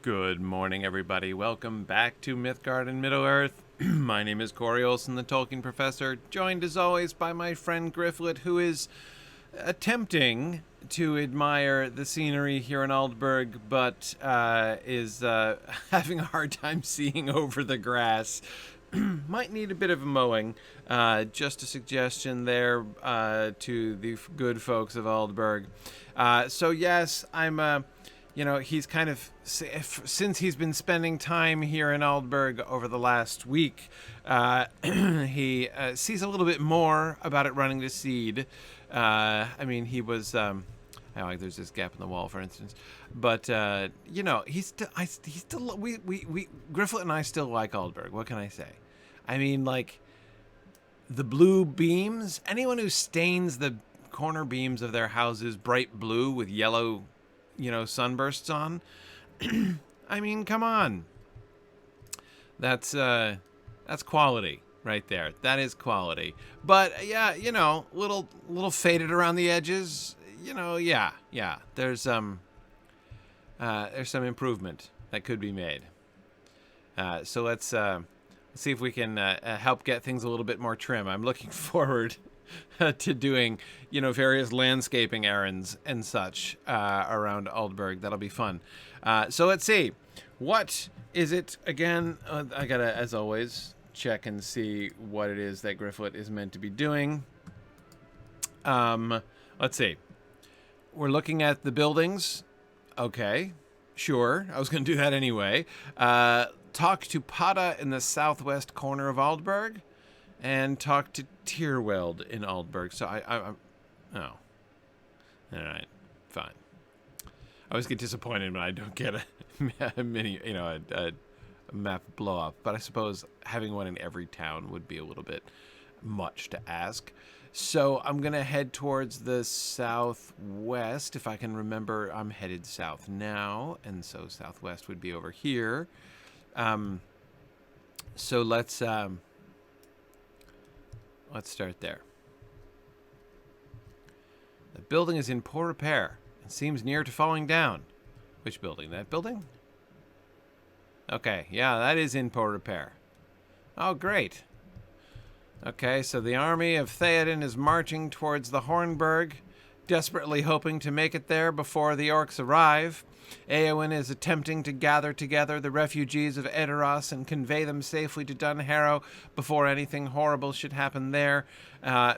Good morning, everybody. Welcome back to Mythgard and Middle-earth. My name is Corey Olsen, the Tolkien Professor, joined as always by my friend Gryfflet, who is attempting to admire the scenery here in Aldburg, but is having a hard time seeing over the grass. Might need a bit of a mowing. Just a suggestion there to the good folks of Aldburg. So yes, I'm... he's kind of, since he's been spending time here in Aldburg over the last week, he sees a little bit more about it running to seed. He was, there's this gap in the wall, for instance. But, he's still, Gryfflet and I still like Aldburg. What can I say? I mean, like, the blue beams, anyone who stains the corner beams of their houses bright blue with yellow sunbursts on. I mean, come on. That's quality right there. That is quality. But yeah, little faded around the edges. Yeah. There's some improvement that could be made. So let's see if we can help get things a little bit more trim. I'm looking forward to doing, various landscaping errands and such around Aldburg. That'll be fun. So let's see. What is it again? I gotta, as always, check and see what it is that Gryfflet is meant to be doing. Let's see. We're looking at the buildings. Okay, sure. I was going to do that anyway. Talk to Pada in the southwest corner of Aldburg. And talk to Tierweld in Aldburg. So all right, fine. I always get disappointed when I don't get a mini, a map blow up. But I suppose having one in every town would be a little bit much to ask. So I'm gonna head towards the southwest. If I can remember, I'm headed south now, and so southwest would be over here. So let's start there. The building is in poor repair and seems near to falling down. Which building? That building? Okay, yeah, that is in poor repair. Oh, great. Okay, so the army of Theoden is marching towards the Hornburg, desperately hoping to make it there before the Orcs arrive. Éowyn is attempting to gather together the refugees of Edoras and convey them safely to Dunharrow before anything horrible should happen there.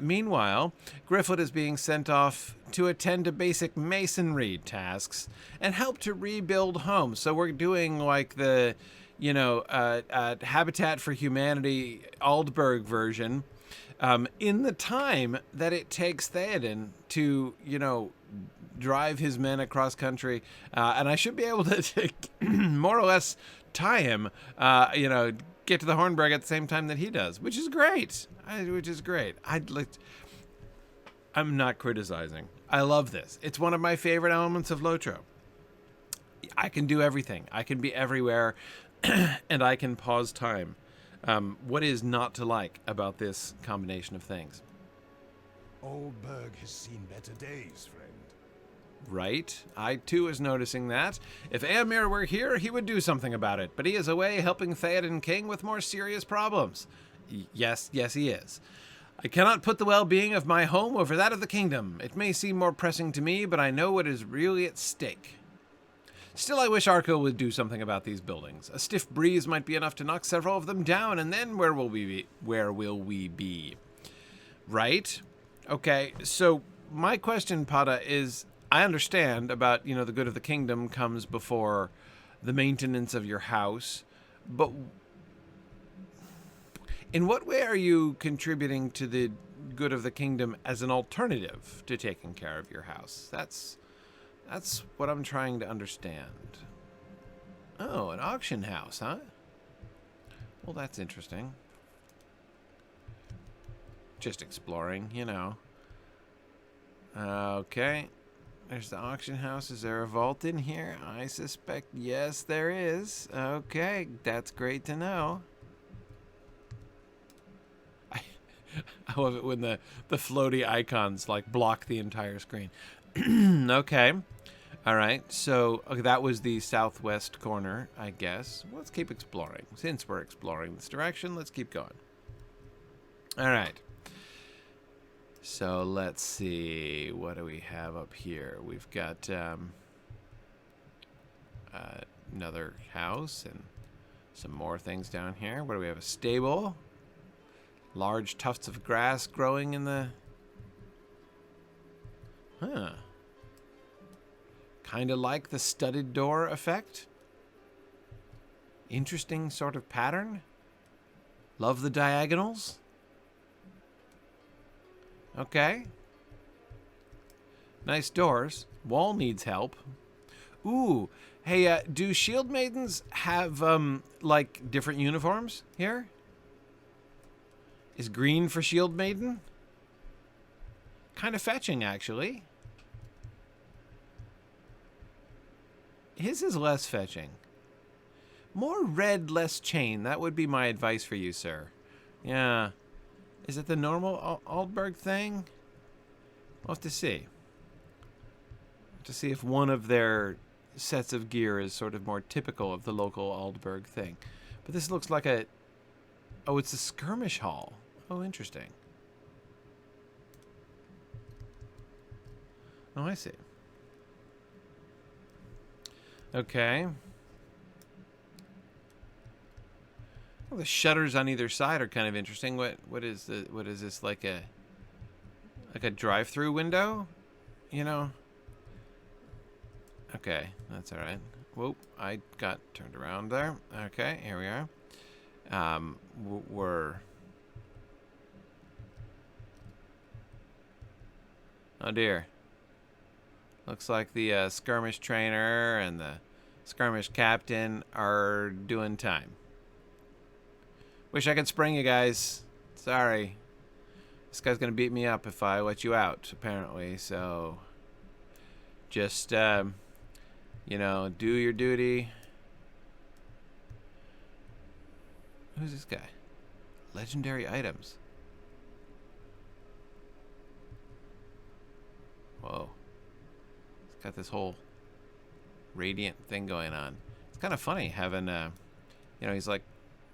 Meanwhile, Gryfflet is being sent off to attend to basic masonry tasks and help to rebuild homes. So we're doing like the, Habitat for Humanity Aldburg version in the time that it takes Theoden to, drive his men across country, and I should be able to more or less tie him, get to the Hornburg at the same time that he does, which is great. I'm not criticizing. I love this. It's one of my favorite elements of Lotro. I can do everything. I can be everywhere, and I can pause time. What is not to like about this combination of things? Aldburg has seen better days, friend. Right. I, too, was noticing that. If Éomer were here, he would do something about it, but he is away helping Theoden King with more serious problems. Yes, he is. I cannot put the well-being of my home over that of the kingdom. It may seem more pressing to me, but I know what is really at stake. Still, I wish Arcil would do something about these buildings. A stiff breeze might be enough to knock several of them down, and then where will we be? Right? Okay, so my question, Pada, is... I understand about, the good of the kingdom comes before the maintenance of your house, but in what way are you contributing to the good of the kingdom as an alternative to taking care of your house? That's what I'm trying to understand. Oh, an auction house, huh? Well, that's interesting. Just exploring, Okay. There's the auction house. Is there a vault in here? I suspect yes, there is. Okay, that's great to know. I love it when the floaty icons like block the entire screen. Okay. All right, so that was the southwest corner, I guess. Well, let's keep exploring. Since we're exploring this direction, let's keep going. All right. So let's see. What do we have up here? We've got another house and some more things down here. What do we have? A stable. Large tufts of grass growing in the... Huh. Kind of like the studded door effect. Interesting sort of pattern. Love the diagonals. Okay. Nice doors. Wall needs help. Ooh. Hey, do shield maidens have, like, different uniforms here? Is green for shield maiden? Kind of fetching, actually. His is less fetching. More red, less chain. That would be my advice for you, sir. Yeah. Is it the normal Aldburg thing? We'll have to see. To see if one of their sets of gear is sort of more typical of the local Aldburg thing. But this looks like a... Oh, it's a skirmish hall. Oh, interesting. Oh, I see. Okay. Well, the shutters on either side are kind of interesting. What is this, like a drive-through window? You know? Okay, that's all right. Whoop, I got turned around there. Okay, here we are. We're... Oh dear. Looks like the skirmish trainer and the skirmish captain are doing time. Wish I could spring you guys. Sorry. This guy's gonna beat me up if I let you out, apparently, so... Just, you know, do your duty. Who's this guy? Legendary items. Whoa. It's got this whole radiant thing going on. It's kind of funny having, you know, he's like,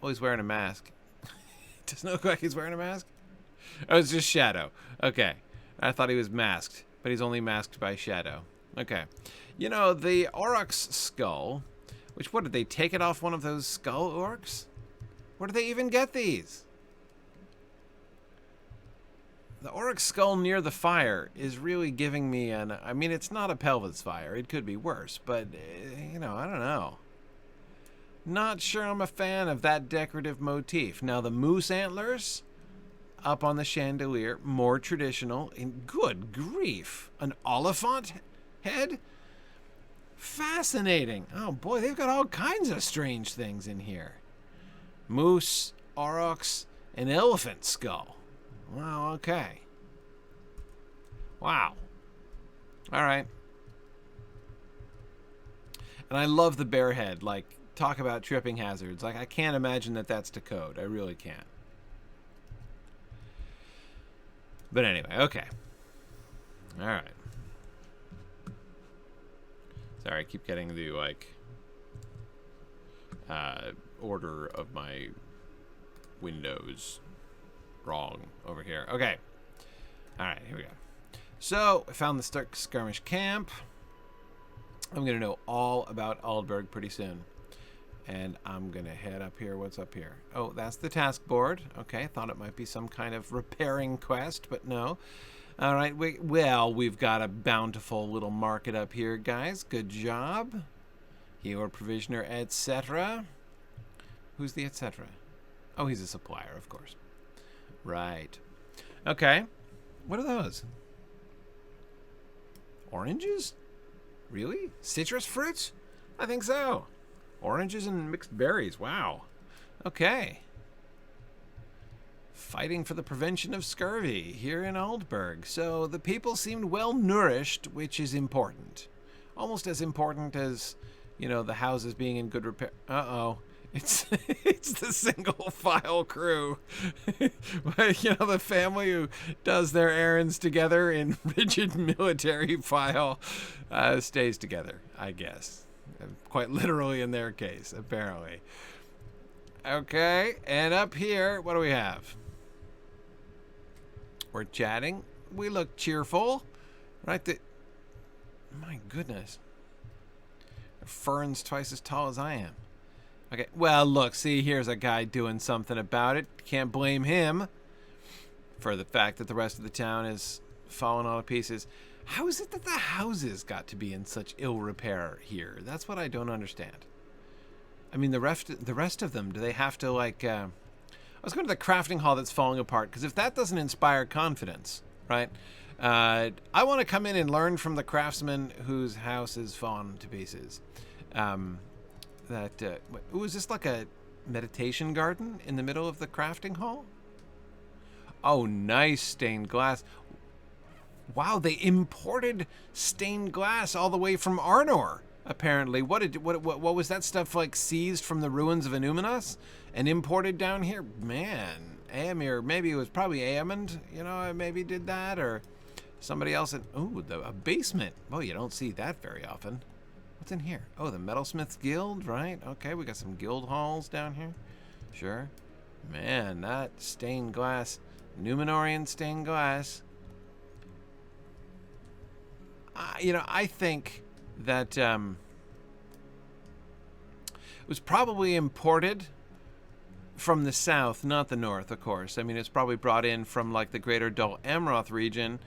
oh, he's wearing a mask. Doesn't it look like he's wearing a mask? Oh, it's just shadow. Okay. I thought he was masked, but he's only masked by shadow. Okay. You know, the Orcs skull, which, what, did they take it off one of those skull orcs? Where did they even get these? The Orc skull near the fire is really giving me an... I mean, it's not a pelvis fire. It could be worse, but, you know, I don't know. Not sure I'm a fan of that decorative motif. Now, the moose antlers up on the chandelier, more traditional. And good grief. An oliphant head? Fascinating. Oh, boy, they've got all kinds of strange things in here. Moose, aurochs, an elephant skull. Wow, okay. Wow. All right. And I love the bear head. Like, talk about tripping hazards. Like, I can't imagine that that's to code. I really can't. But anyway, okay. All right. Sorry, I keep getting the, like, order of my windows wrong over here. Okay. All right, here we go. So, I found the skirmish camp. I'm going to know all about Aldburg pretty soon. And I'm going to head up here. What's up here? Oh, that's the task board. Okay, thought it might be some kind of repairing quest, but no. All right, we've got a bountiful little market up here, guys. Good job. Your provisioner, etc. Who's the etc.? Oh, he's a supplier, of course. Right. Okay. What are those? Oranges? Really? Citrus fruits? I think so. Oranges and mixed berries. Wow. Okay. Fighting for the prevention of scurvy here in Aldburg. So the people seemed well nourished, which is important. Almost as important as, you know, the houses being in good repair. Uh-oh. It's it's the single file crew. The family who does their errands together in rigid military file stays together, I guess. Quite literally in their case, apparently. Okay, and up here, what do we have? We're chatting. We look cheerful. Right? My goodness. Fern's twice as tall as I am. Okay, well, look, see, here's a guy doing something about it. Can't blame him for the fact that the rest of the town is falling all to pieces. How is it that the houses got to be in such ill repair here? That's what I don't understand. I mean, the rest of them, do they have to, like... I was going to the crafting hall that's falling apart, because if that doesn't inspire confidence, right? I want to come in and learn from the craftsman whose house is fallen to pieces. Is this like a meditation garden in the middle of the crafting hall? Oh, nice stained glass. Wow, they imported stained glass all the way from Arnor, apparently. What was that stuff like seized from the ruins of Inuminas and imported down here? Man, Éomer, maybe it was probably Éomer, maybe did that, or somebody else. A basement. Well, you don't see that very often. What's in here? Oh, the Metalsmiths Guild, right? Okay, we got some guild halls down here. Sure. Man, that stained glass, Numenorian stained glass. I think that it was probably imported from the south, not the north, of course. I mean, it's probably brought in from, like, the greater Dol Amroth region,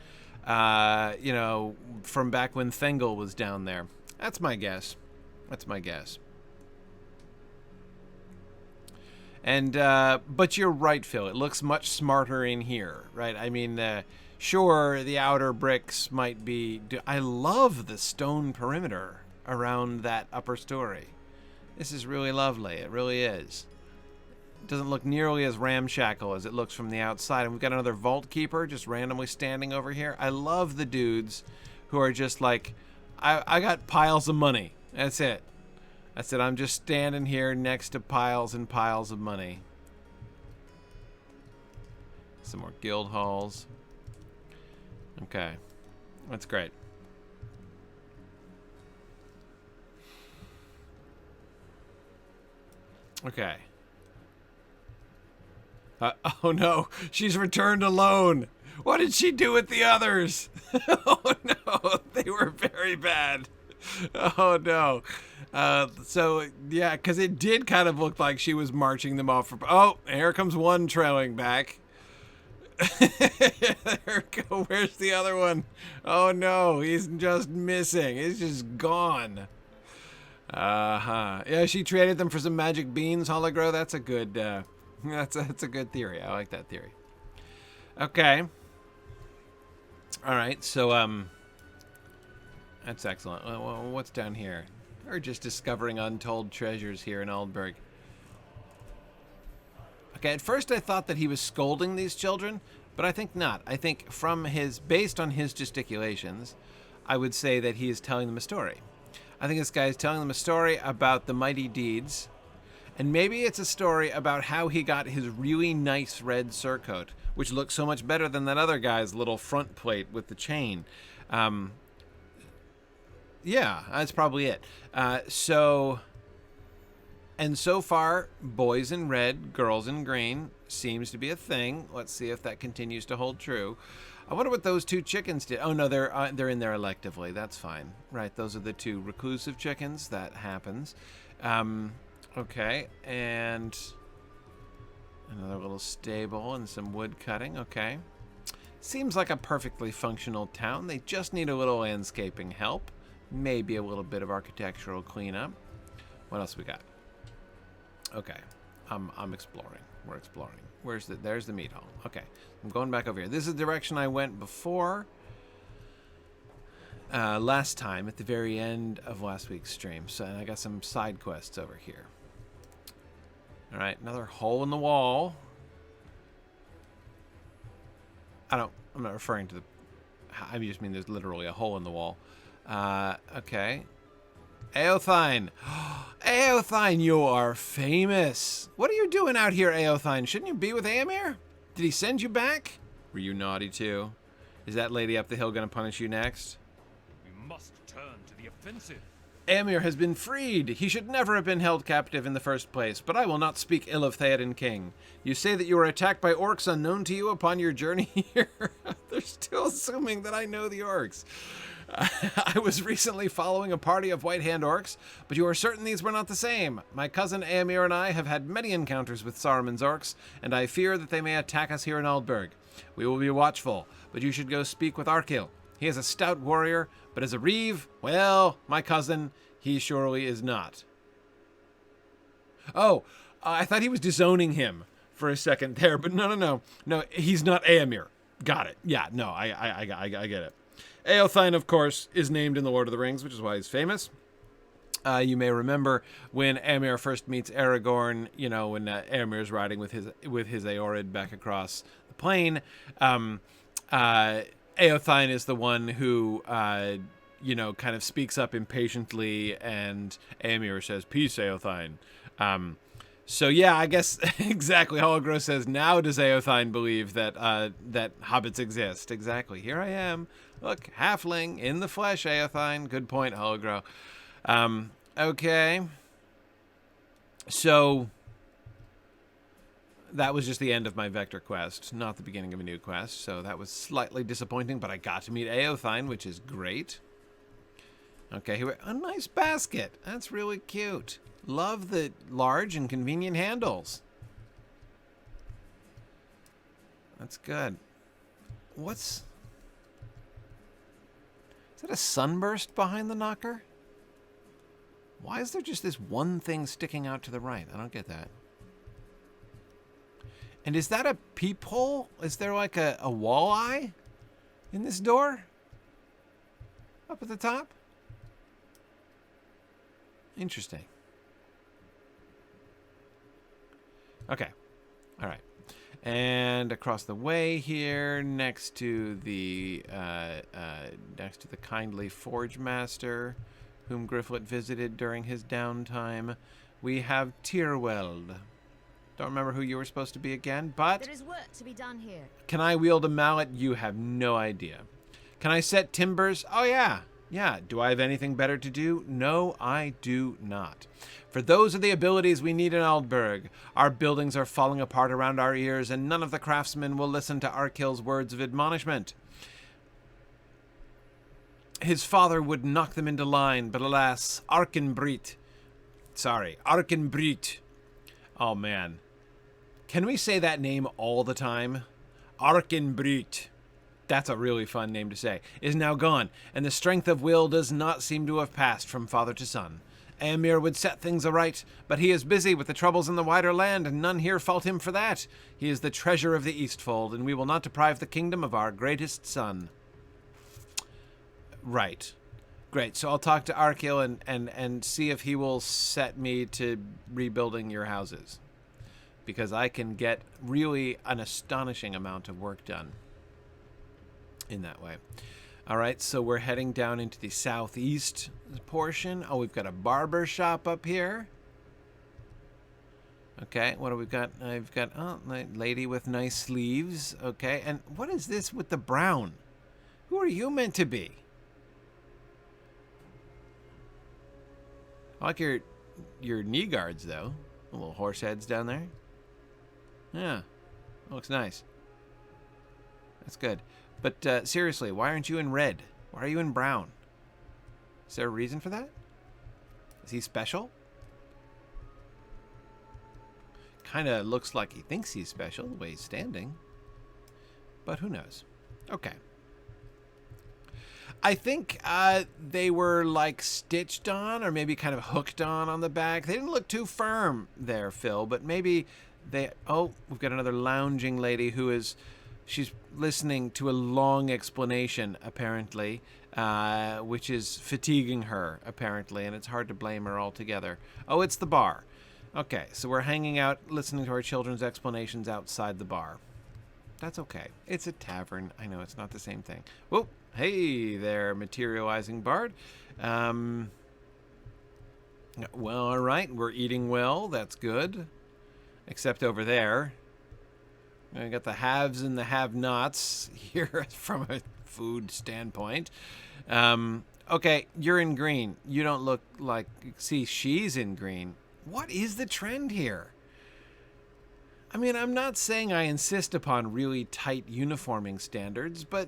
from back when Thengel was down there. That's my guess. And, but you're right, Phil. It looks much smarter in here, right? I mean, sure, the outer bricks might be... I love the stone perimeter around that upper story. This is really lovely. It really is. It doesn't look nearly as ramshackle as it looks from the outside. And we've got another vault keeper just randomly standing over here. I love the dudes who are just like... I got piles of money. That's it. I'm just standing here next to piles and piles of money. Some more guild halls. Okay. That's great. Okay. Oh no, she's returned alone. What did she do with the others? Oh no, they were very bad. Oh no. So yeah, because it did kind of look like she was marching them off. Oh, here comes one trailing back. There we go. Where's the other one? Oh no, he's just missing. He's just gone. Yeah, she traded them for some magic beans, Hologrow. That's a good. That's a good theory. I like that theory. Okay. All right. So that's excellent. Well, what's down here? We're just discovering untold treasures here in Aldburg. Okay, at first I thought that he was scolding these children, but I think not. I think based on his gesticulations, I would say that he is telling them a story. I think this guy is telling them a story about the mighty deeds, and maybe it's a story about how he got his really nice red surcoat, which looks so much better than that other guy's little front plate with the chain. Yeah, that's probably it. So far, boys in red, girls in green seems to be a thing. Let's see if that continues to hold true. I wonder what those two chickens did. Oh no, they're in there electively. That's fine, right? Those are the two reclusive chickens. That happens. Okay, and another little stable and some wood cutting. Okay, seems like a perfectly functional town. They just need a little landscaping help, maybe a little bit of architectural cleanup. What else we got? Okay, I'm exploring. We're exploring. There's the Mead Hall. Okay, I'm going back over here. This is the direction I went before. Last time at the very end of last week's stream. So and I got some side quests over here. All right, another hole in the wall. I'm not referring to I just mean there's literally a hole in the wall. Okay. Éothain. Éothain, you are famous. What are you doing out here, Éothain? Shouldn't you be with Éomer? Did he send you back? Were you naughty too? Is that lady up the hill going to punish you next? We must turn to the offensive. Éomer has been freed. He should never have been held captive in the first place, but I will not speak ill of Theoden King. You say that you were attacked by orcs unknown to you upon your journey here. They're still assuming that I know the orcs. I was recently following a party of White Hand orcs, but you are certain these were not the same. My cousin Éomer and I have had many encounters with Saruman's orcs, and I fear that they may attack us here in Aldburg. We will be watchful, but you should go speak with Arcil. He is a stout warrior, but as a reeve, well, my cousin, he surely is not. Oh, I thought he was disowning him for a second there, but no. No, he's not Éomer. Got it. Yeah, no, I get it. Éothain, of course, is named in The Lord of the Rings, which is why he's famous. You may remember when Éomer first meets Aragorn, you know, when Éomer is riding with his Eorid back across the plain. Éothain is the one who, you know, kind of speaks up impatiently, and Éomer says, "Peace, Éothain." So yeah, I guess exactly. Hologro says, now does Éothain believe that that hobbits exist? Exactly. Here I am. Look, halfling in the flesh, Éothain. Good point, Hologro. Okay. So that was just the end of my vector quest, not the beginning of a new quest. So that was slightly disappointing, but I got to meet Éothain, which is great. Okay, here a nice basket. That's really cute. Love the large and convenient handles. That's good. Is that a sunburst behind the knocker? Why is there just this one thing sticking out to the right? I don't get that. And is that a peephole? Is there like a walleye in this door? Up at the top? Interesting. Okay. All right. And across the way here, next to the kindly forge master, whom Gryfflet visited during his downtime, we have Tyrweld. Don't remember who you were supposed to be again, but there is work to be done here. Can I wield a mallet? You have no idea. Can I set timbers? Oh yeah. Yeah. Do I have anything better to do? No, I do not. For those are the abilities we need in Aldburg. Our buildings are falling apart around our ears, and none of the craftsmen will listen to Arcil's words of admonishment. His father would knock them into line, but alas, Arkenbrit. Oh man. Can we say that name all the time? Arkenbrit. That's a really fun name to say. Is now gone, and the strength of will does not seem to have passed from father to son. Éomer would set things aright, but he is busy with the troubles in the wider land, and none here fault him for that. He is the treasure of the Eastfold, and we will not deprive the kingdom of our greatest son. Right. Great. So I'll talk to Arcil and see if he will set me to rebuilding your houses, because I can get really an astonishing amount of work done in that way. All right, so we're heading down into the southeast portion. Oh, we've got a barber shop up here. Okay, what do we got? I've got a lady with nice sleeves. Okay, and what is this with the brown? Who are you meant to be? I like your knee guards, though. Little horse heads down there. Yeah, looks nice. That's good. But seriously, why aren't you in red? Why are you in brown? Is there a reason for that? Is he special? Kind of looks like he thinks he's special, the way he's standing. But who knows? Okay. I think they were like stitched on, or maybe kind of hooked on the back. They didn't look too firm there, Phil, but maybe they... Oh, we've got another lounging lady who is... She's listening to a long explanation, apparently, which is fatiguing her, apparently, and it's hard to blame her altogether. Oh, it's the bar. Okay, so we're hanging out, listening to our children's explanations outside the bar. That's okay. It's a tavern. I know it's not the same thing. Whoa, hey there, materializing bard. Well, all right. We're eating well. That's good. Except over there. I got the haves and the have-nots here from a food standpoint. Okay, you're in green. You don't look like... See, she's in green. What is the trend here? I mean, I'm not saying I insist upon really tight uniforming standards, but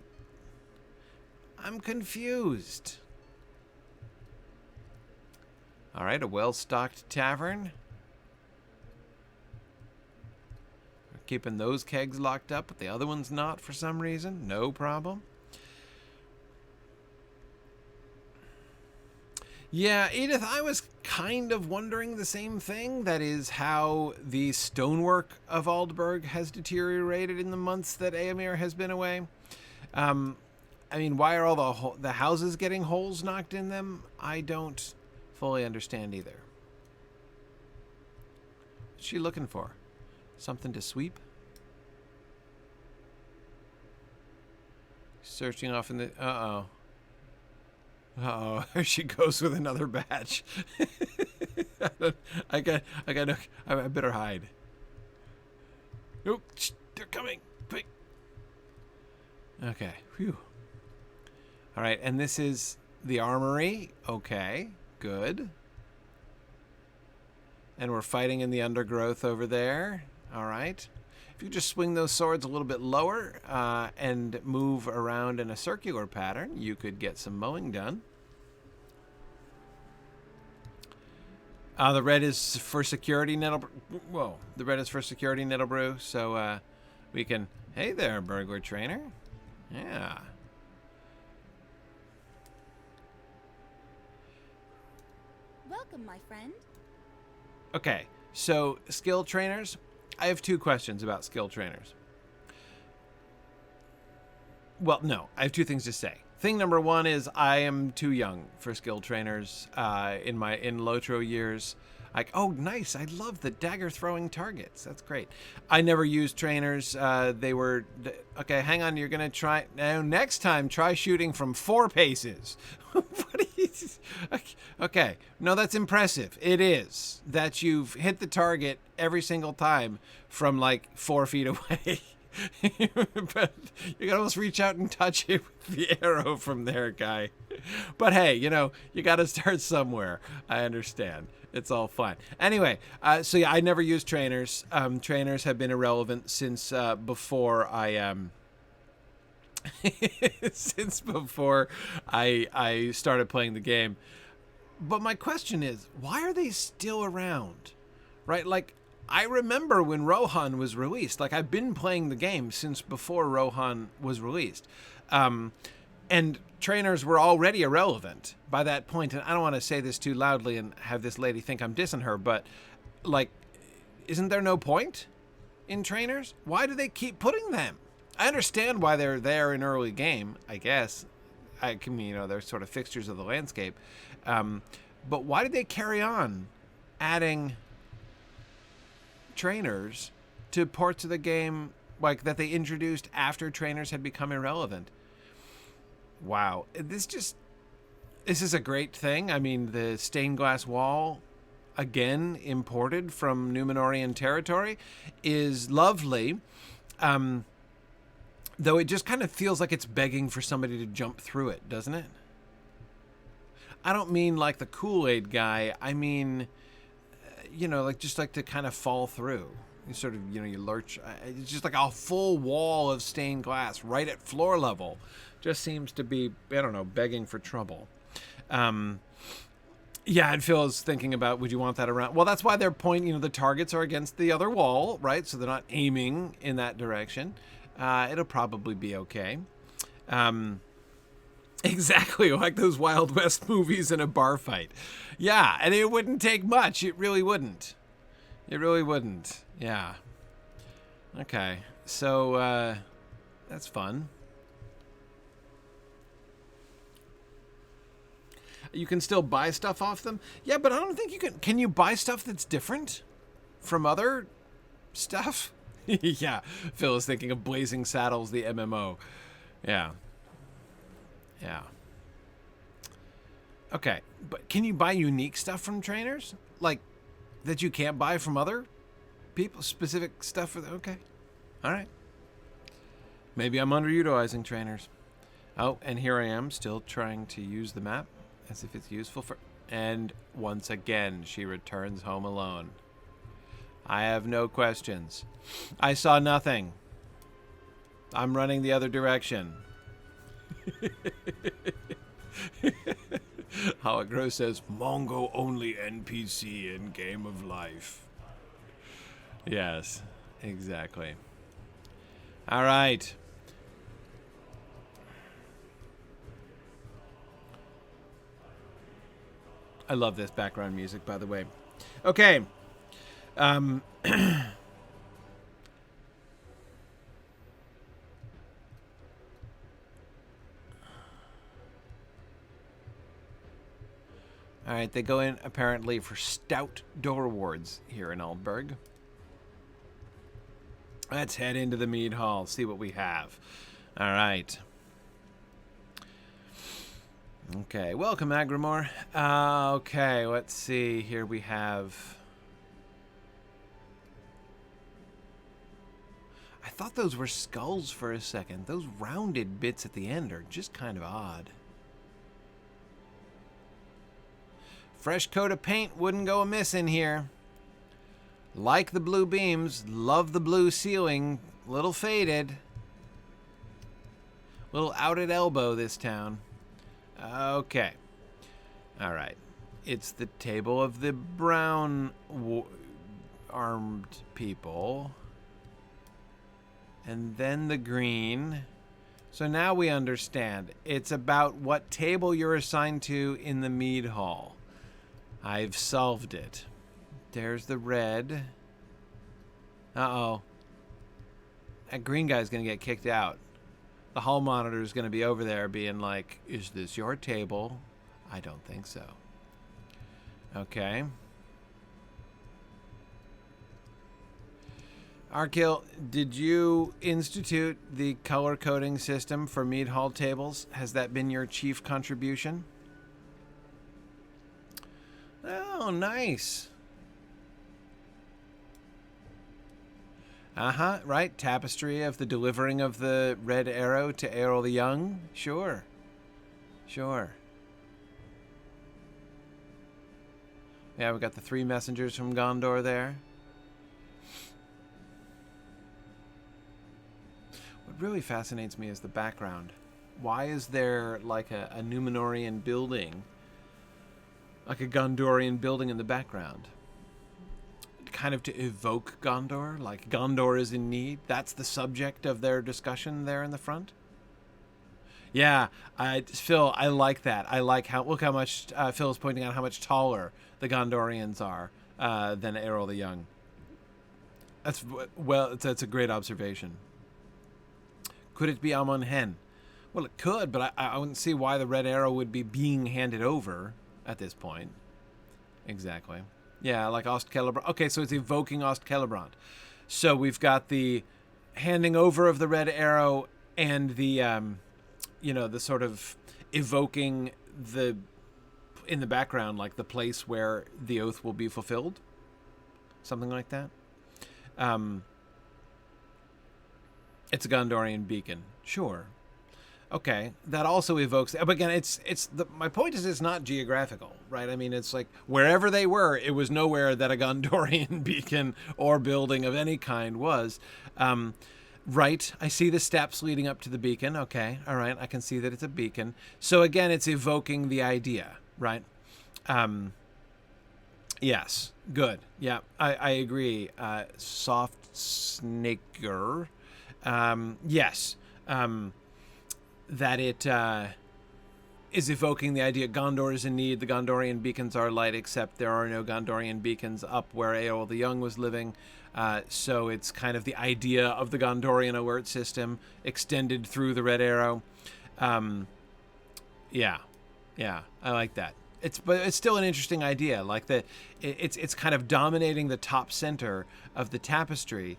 I'm confused. All right, a well-stocked tavern. We're keeping those kegs locked up, but the other one's not for some reason. No problem. Yeah, Edith, I was kind of wondering the same thing. That is how the stonework of Aldburg has deteriorated in the months that Éomer has been away. I mean, why are all the houses getting holes knocked in them? I don't fully understand either. What's she looking for? Something to sweep? Searching off in the... Uh-oh. Uh-oh, there she goes with another batch. I better hide. Nope, they're coming. Quick. Okay, phew. All right, and this is the armory. Okay, good. And we're fighting in the undergrowth over there. All right. If you just swing those swords a little bit lower and move around in a circular pattern, you could get some mowing done. The red is for security, Nettle. Whoa, the red is for security, Nettlebrew. So we can. Hey there, burglar trainer. Yeah. Welcome, my friend. Okay, so skill trainers. I have two questions about skill trainers. Well, no, I have two things to say. Thing number one is I am too young for skill trainers in Lotro years. Like, oh, nice. I love the dagger throwing targets. That's great. I never used trainers. They were... Okay, hang on. You're going to try... Now, next time, try shooting from 4 paces. What is... Okay. No, that's impressive. It is. That you've hit the target every single time from, like, 4 feet away. But you can almost reach out and touch it with the arrow from there, guy. But hey, you know, you got to start somewhere. I understand. It's all fine. Anyway, so yeah, I never used trainers. Trainers have been irrelevant since before I since before I started playing the game. But my question is, why are they still around? Right? Like, I remember when Rohan was released. Like, I've been playing the game since before Rohan was released. And trainers were already irrelevant by that point. And I don't want to say this too loudly and have this lady think I'm dissing her, but, like, isn't there no point in trainers? Why do they keep putting them? I understand why they're there in early game, I guess. You know, they're sort of fixtures of the landscape. But why did they carry on adding trainers to parts of the game like that they introduced after trainers had become irrelevant? Wow, this is a great thing. I mean, the stained glass wall, again imported from Numenorian territory, is lovely, though it just kind of feels like it's begging for somebody to jump through it, doesn't it? I don't mean like the Kool-Aid guy. I mean, you know, like just like to kind of fall through. You sort of, you know, you lurch. It's just like a full wall of stained glass right at floor level. Just seems to be, I don't know, begging for trouble. Yeah, and Phil is thinking about, would you want that around? Well, that's why they're pointing, you know, the targets are against the other wall, right? So they're not aiming in that direction. It'll probably be okay. Exactly like those Wild West movies in a bar fight. Yeah, and it wouldn't take much. It really wouldn't. It really wouldn't. Yeah. Okay. So, that's fun. You can still buy stuff off them? Yeah, but I don't think you can. Can you buy stuff that's different from other stuff? Yeah. Phil is thinking of Blazing Saddles, the MMO. Yeah. Yeah. Okay, but can you buy unique stuff from trainers? Like, that you can't buy from other people? Specific stuff for the... Okay. Alright. Maybe I'm underutilizing trainers. Oh, and here I am, still trying to use the map as if it's useful for... And once again, she returns home alone. I have no questions. I saw nothing. I'm running the other direction. Hologrose says, Mongo only NPC in Game of Life. Yes, exactly. All right. I love this background music, by the way. Okay. All right, they go in apparently for stout door wards here in Aldburg. Let's head into the Mead Hall, see what we have. All right. Okay, welcome, Agrimore. Okay, let's see. Here we have... I thought those were skulls for a second. Those rounded bits at the end are just kind of odd. Fresh coat of paint wouldn't go amiss in here. Like the blue beams, love the blue ceiling. Little faded. Little out at elbow, this town. Okay. All right. It's the table of the brown armed people. And then the green. So now we understand. It's about what table you're assigned to in the Mead Hall. I've solved it. There's the red. Uh-oh. That green guy's going to get kicked out. The hall monitor is going to be over there being like, is this your table? I don't think so. Okay. Arcil, did you institute the color coding system for Mead Hall tables? Has that been your chief contribution? Oh, nice. Uh-huh, right. Tapestry of the delivering of the red arrow to Arcil the Young. Sure. Sure. Yeah, we got the 3 messengers from Gondor there. What really fascinates me is the background. Why is there like a Numenorian building, like a Gondorian building in the background? Kind of to evoke Gondor, like Gondor is in need. That's the subject of their discussion there in the front. Yeah, Phil, I like that. I like how, look how much, Phil is pointing out how much taller the Gondorians are than Arcil the Young. That's, well, that's a great observation. Could it be Amon Hen? Well, it could, but I wouldn't see why the red arrow would be being handed over at this point. Exactly. Yeah, like Ostcelebrant. Okay, so it's evoking Ostcelebrant. So we've got the handing over of the red arrow and the, you know, the sort of evoking the, in the background, like the place where the oath will be fulfilled. Something like that. It's a Gondorian beacon. Sure. Okay, that also evokes. But again, my point is, it's not geographical, right? I mean, it's like wherever they were, it was nowhere that a Gondorian beacon or building of any kind was. Right, I see the steps leading up to the beacon. Okay, all right, I can see that it's a beacon. So again, it's evoking the idea, right? Yes, good. Yeah, I agree. Soft snaker. Yes. That it is evoking the idea Gondor is in need. The Gondorian beacons are light, except there are no Gondorian beacons up where Arcil the Young was living. So it's kind of the idea of the Gondorian alert system extended through the red arrow. Yeah, I like that. But it's still an interesting idea. Like it's kind of dominating the top center of the tapestry.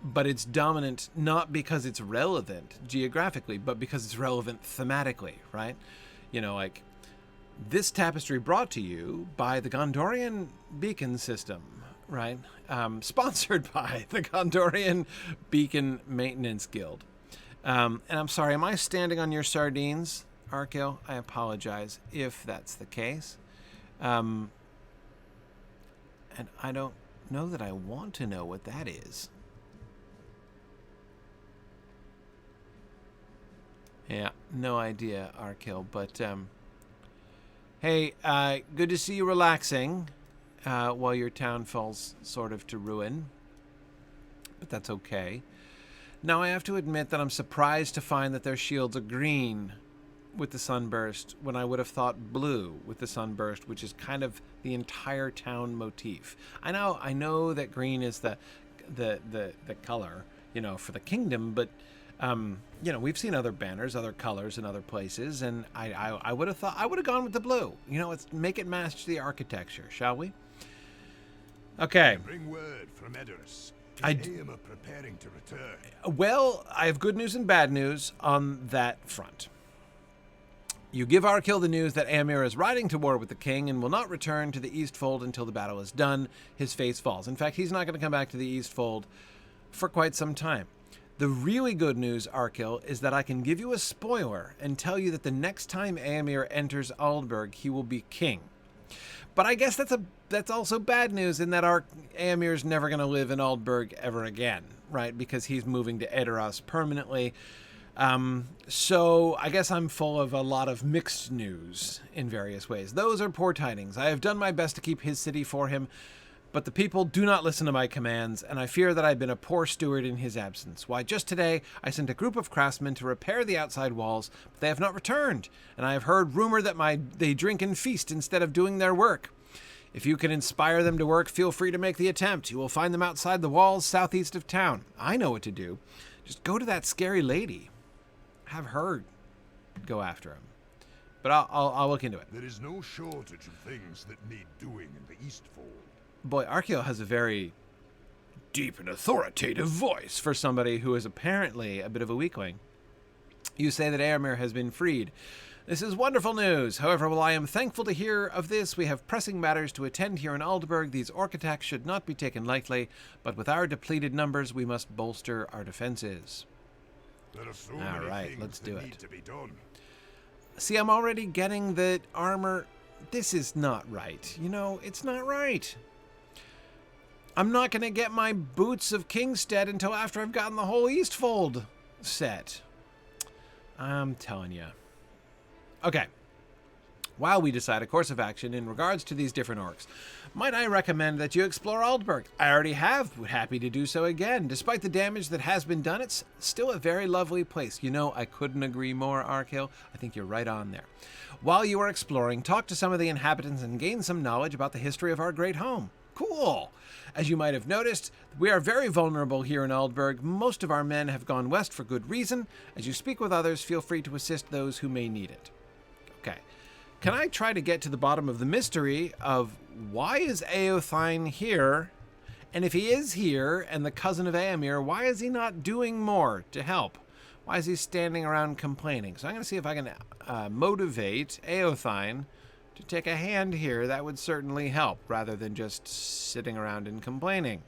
But it's dominant not because it's relevant geographically, but because it's relevant thematically, right? You know, like, this tapestry brought to you by the Gondorian Beacon System, right? Sponsored by the Gondorian Beacon Maintenance Guild. And I'm sorry, am I standing on your sardines, Arcil? I apologize if that's the case. And I don't know that I want to know what that is. Yeah, no idea, Arcil, but hey, good to see you relaxing while your town falls sort of to ruin. But that's okay. Now, I have to admit that I'm surprised to find that their shields are green with the sunburst when I would have thought blue with the sunburst, which is kind of the entire town motif. I know that green is the color, you know, for the kingdom, but you know, we've seen other banners, other colors in other places, and I would have thought I would have gone with the blue. You know, let's make it match the architecture, shall we? Okay. Bring word from Edoras. Éomer preparing to return. Well, I have good news and bad news on that front. You give Arcil the news that Éomer is riding to war with the king and will not return to the Eastfold until the battle is done. His face falls. In fact, he's not going to come back to the Eastfold for quite some time. The really good news, Arcil, is that I can give you a spoiler and tell you that the next time Éomer enters Aldburg, he will be king. But I guess that's also bad news in that Éomer's never going to live in Aldburg ever again, right? Because he's moving to Edoras permanently. So I guess I'm full of a lot of mixed news in various ways. Those are poor tidings. I have done my best to keep his city for him, but the people do not listen to my commands, and I fear that I've been a poor steward in his absence. Why, just today, I sent a group of craftsmen to repair the outside walls, but they have not returned, and I have heard rumor that they drink and feast instead of doing their work. If you can inspire them to work, feel free to make the attempt. You will find them outside the walls southeast of town. I know what to do. Just go to that scary lady. Have her go after him. But I'll look into it. There is no shortage of things that need doing in the Eastfold. Boy, Arcil has a very deep and authoritative voice for somebody who is apparently a bit of a weakling. You say that Éomer has been freed. This is wonderful news. However, while I am thankful to hear of this, we have pressing matters to attend here in Aldburg. These orc attacks should not be taken lightly, but with our depleted numbers, we must bolster our defenses. There are so All many right, things let's that do need it. to be done. See, I'm already getting the armor. This is not right. You know, it's not right. I'm not going to get my boots of Kingstead until after I've gotten the whole Eastfold set. I'm telling you. Okay. While we decide a course of action in regards to these different orcs, might I recommend that you explore Aldburg? I already have. Happy to do so again. Despite the damage that has been done, it's still a very lovely place. You know, I couldn't agree more, Arcil. I think you're right on there. While you are exploring, talk to some of the inhabitants and gain some knowledge about the history of our great home. Cool. As you might have noticed, we are very vulnerable here in Aldburg. Most of our men have gone west for good reason. As you speak with others, feel free to assist those who may need it. Okay. Can I try to get to the bottom of the mystery of why is Éothain here? And if he is here and the cousin of Éomer, why is he not doing more to help? Why is he standing around complaining? So I'm going to see if I can motivate Éothain to take a hand here. That would certainly help, rather than just sitting around and complaining.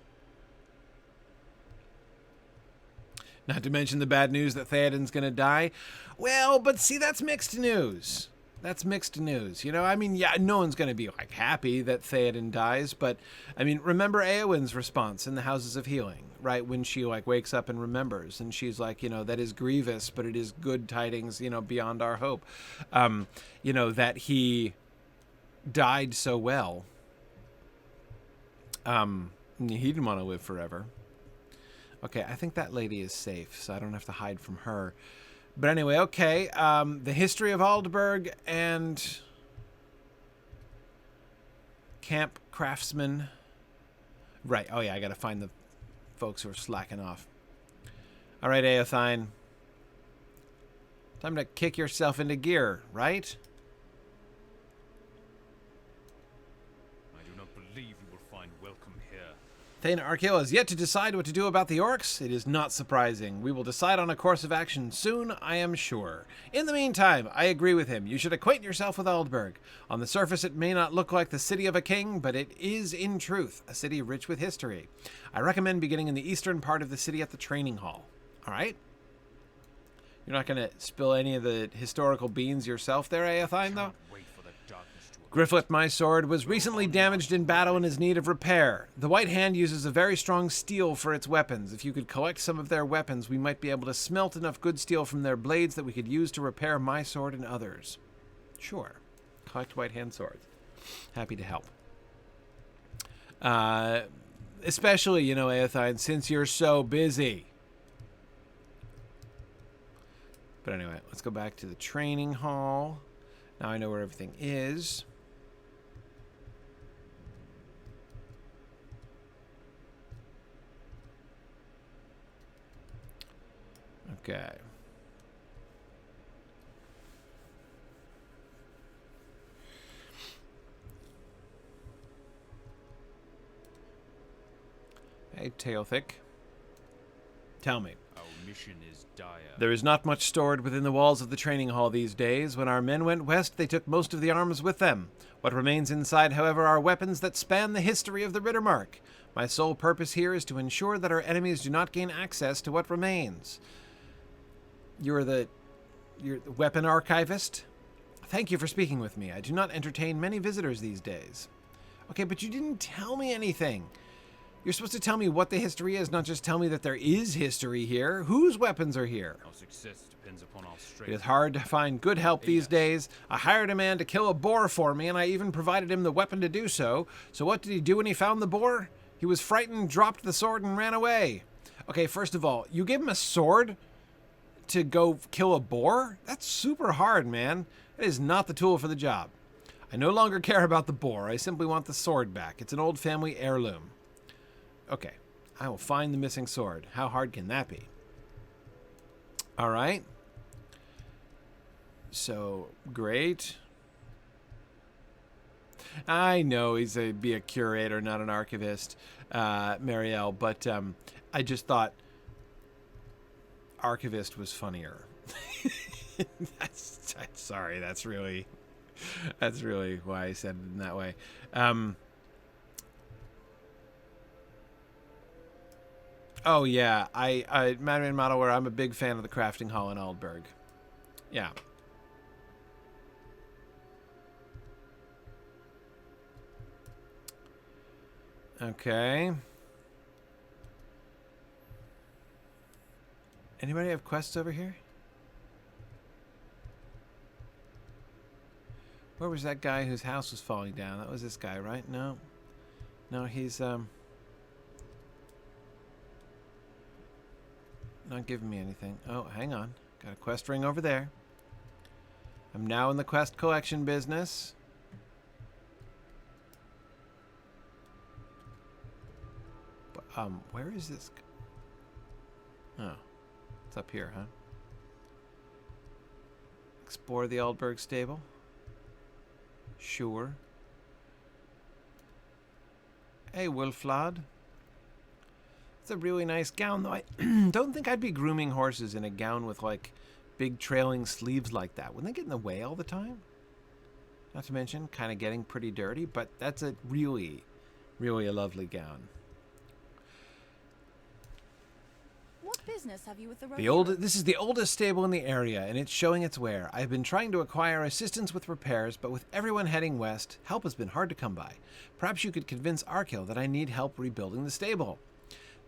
Not to mention the bad news that Theoden's going to die. Well, but see, that's mixed news. That's mixed news. You know, I mean, yeah, no one's going to be, like, happy that Theoden dies, but, I mean, remember Éowyn's response in the Houses of Healing, right? When she, like, wakes up and remembers, and she's like, you know, that is grievous, but it is good tidings, you know, beyond our hope. You know, that he died so well. He didn't want to live forever. Okay, I think that lady is safe, so I don't have to hide from her. But anyway, okay, the history of Aldburg and camp craftsmen. Right, oh yeah, I gotta find the folks who are slacking off. All right, Éothain. Time to kick yourself into gear, right? I do not believe you will find welcome here. Thane Arcil has yet to decide what to do about the Orcs. It is not surprising. We will decide on a course of action soon, I am sure. In the meantime, I agree with him. You should acquaint yourself with Aldburg. On the surface, it may not look like the city of a king, but it is, in truth, a city rich with history. I recommend beginning in the eastern part of the city at the training hall. All right? You're not going to spill any of the historical beans yourself there, Éothain, though? Gryfflet, my sword, was recently damaged in battle and is in need of repair. The White Hand uses a very strong steel for its weapons. If you could collect some of their weapons, we might be able to smelt enough good steel from their blades that we could use to repair my sword and others. Sure. Collect White Hand swords. Happy to help. Especially, you know, Éothain, since you're so busy. But anyway, let's go back to the training hall. Now I know where everything is. Okay. Hey, Tailthick. Tell me. Our mission is dire. There is not much stored within the walls of the training hall these days. When our men went west, they took most of the arms with them. What remains inside, however, are weapons that span the history of the Rittermark. My sole purpose here is to ensure that our enemies do not gain access to what remains. You're the weapon archivist? Thank you for speaking with me. I do not entertain many visitors these days. Okay, but you didn't tell me anything. You're supposed to tell me what the history is, not just tell me that there is history here. Whose weapons are here? Our success depends upon our strength. It is hard to find good help these days. I hired a man to kill a boar for me, and I even provided him the weapon to do so. So what did he do when he found the boar? He was frightened, dropped the sword, and ran away. Okay, first of all, you give him a sword to go kill a boar? That's super hard, man. It is not the tool for the job. I no longer care about the boar. I simply want the sword back. It's an old family heirloom. Okay, I will find the missing sword. How hard can that be? All right. So, great. I know he's be a curator, not an archivist, Marielle, but I just thought archivist was funnier. Sorry, that's really why I said it in that way. Oh yeah, Madman Modelware, I'm a big fan of the crafting hall in Aldburg. Yeah. Okay. Anybody have quests over here? Where was that guy whose house was falling down? That was this guy, right? No. No, he's not giving me anything. Oh, hang on. Got a quest ring over there. I'm now in the quest collection business. But, where is this? Oh. It's up here, huh? Explore the Aldburg stable. Sure. Hey, Wolflad. It's a really nice gown, though. I don't think I'd be grooming horses in a gown with, like, big trailing sleeves like that. Wouldn't they get in the way all the time? Not to mention, kind of getting pretty dirty, but that's a really, really a lovely gown. What business have you with the This is the oldest stable in the area, and it's showing its wear. I've been trying to acquire assistance with repairs, but with everyone heading west, help has been hard to come by. Perhaps you could convince Arcil that I need help rebuilding the stable.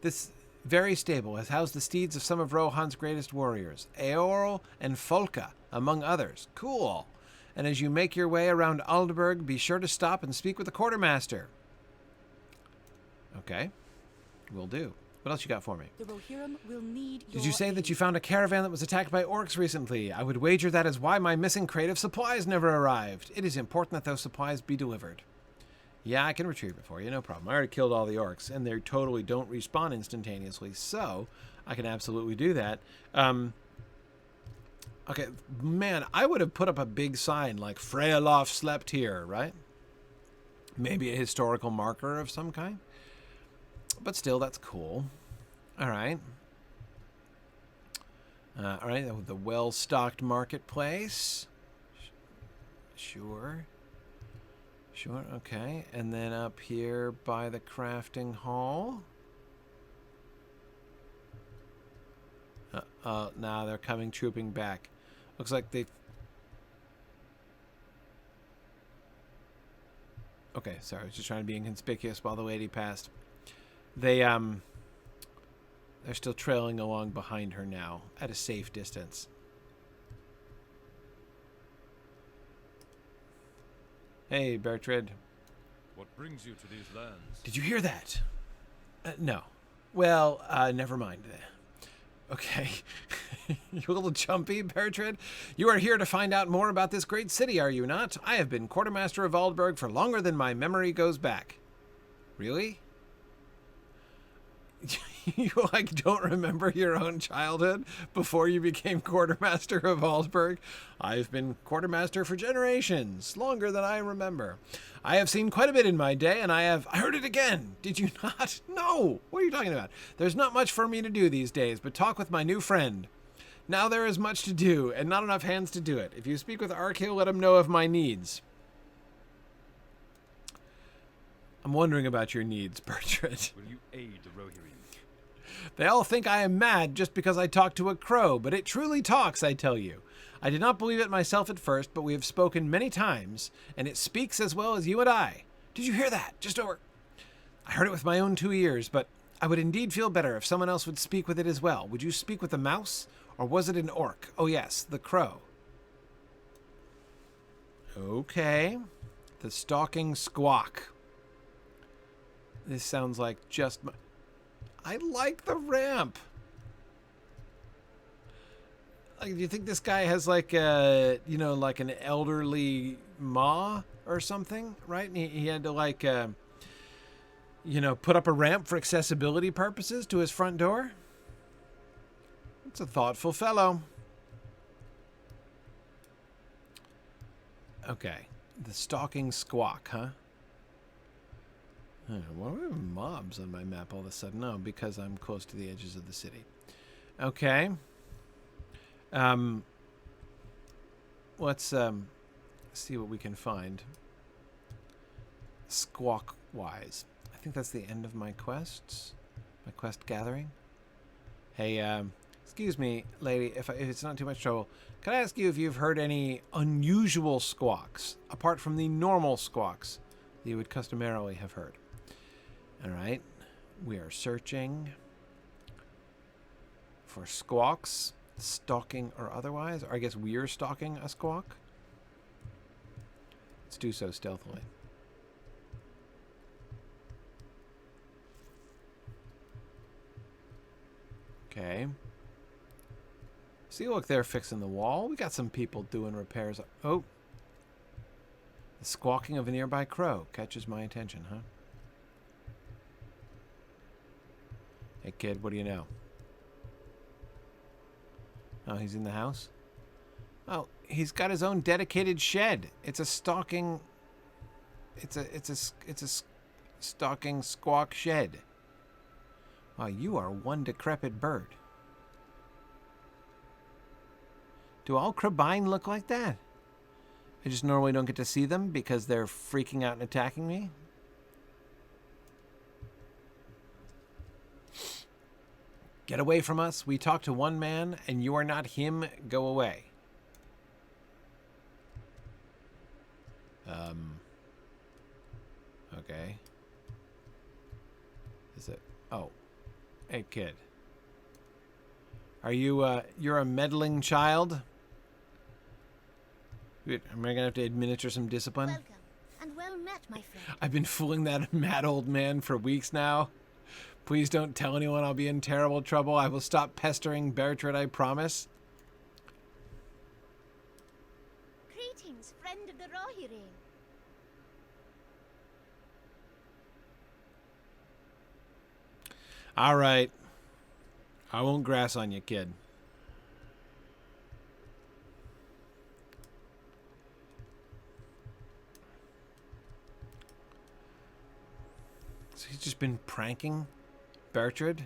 This very stable has housed the steeds of some of Rohan's greatest warriors, Éomer and Folka, among others. Cool. And as you make your way around Aldburg, be sure to stop and speak with the quartermaster. Okay. Will do. What else you got for me? The Rohirrim will need Did you say that you found a caravan that was attacked by orcs recently? I would wager that is why my missing crate of supplies never arrived. It is important that those supplies be delivered. Yeah, I can retrieve it for you, no problem. I already killed all the orcs, and they totally don't respawn instantaneously, so I can absolutely do that. Okay, man, I would have put up a big sign like Freyalof slept here, right? Maybe a historical marker of some kind. But still, that's cool. All right. All right, the well-stocked marketplace. Sure. Sure, okay. And then up here by the crafting hall. Now they're coming trooping back. Looks like they... Okay, sorry, I was just trying to be inconspicuous while the lady passed. They're still trailing along behind her now, at a safe distance. Hey, Bertrand. What brings you to these lands? Did you hear that? No. Well, never mind. Okay. You're a little jumpy, Bertrand. You are here to find out more about this great city, are you not? I have been quartermaster of Aldburg for longer than my memory goes back. Really? You, like, don't remember your own childhood before you became quartermaster of Aldburg? I've been quartermaster for generations, longer than I remember. I have seen quite a bit in my day, and I heard it again. Did you not? No. What are you talking about? There's not much for me to do these days, but talk with my new friend. Now there is much to do, and not enough hands to do it. If you speak with Arcil, let him know of my needs. I'm wondering about your needs, Bertrand. Will you aid the Rohirrim? They all think I am mad just because I talk to a crow, but it truly talks, I tell you. I did not believe it myself at first, but we have spoken many times, and it speaks as well as you and I. Did you hear that? Just over. I heard it with my own 2 ears, but I would indeed feel better if someone else would speak with it as well. Would you speak with the mouse, or was it an orc? Oh yes, the crow. Okay. The stalking squawk. This sounds like just my... I like the ramp. Like, do you think this guy has like a, you know, like an elderly ma or something, right? And he had to like, you know, put up a ramp for accessibility purposes to his front door. It's a thoughtful fellow. Okay, the stalking squawk, huh? Why are there mobs on my map all of a sudden? No, because I'm close to the edges of the city. Okay. Let's see what we can find. Squawk-wise. I think that's the end of my quests. My quest gathering. Hey, excuse me, lady, if it's not too much trouble, can I ask you if you've heard any unusual squawks, apart from the normal squawks that you would customarily have heard? All right, we are searching for squawks, stalking or otherwise. Or I guess we're stalking a squawk. Let's do so stealthily. Okay. See, look, they're fixing the wall. We got some people doing repairs. Oh. The squawking of a nearby crow catches my attention, huh? Hey, kid, what do you know? Oh, he's in the house? Oh, he's got his own dedicated shed. It's a stalking... It's a stalking squawk shed. Wow, you are one decrepit bird. Do all crabine look like that? I just normally don't get to see them because they're freaking out and attacking me. Get away from us. We talk to one man, and you are not him. Go away. Okay. Is it? Oh. Hey, kid. Are you, you're a meddling child? Am I going to have to administer some discipline? Welcome, and well met, my friend. I've been fooling that mad old man for weeks now. Please don't tell anyone. I'll be in terrible trouble. I will stop pestering Bertrand, I promise. Greetings, friend of the Rohirrim. All right. I won't grass on you, kid. So he's just been pranking Bertrand?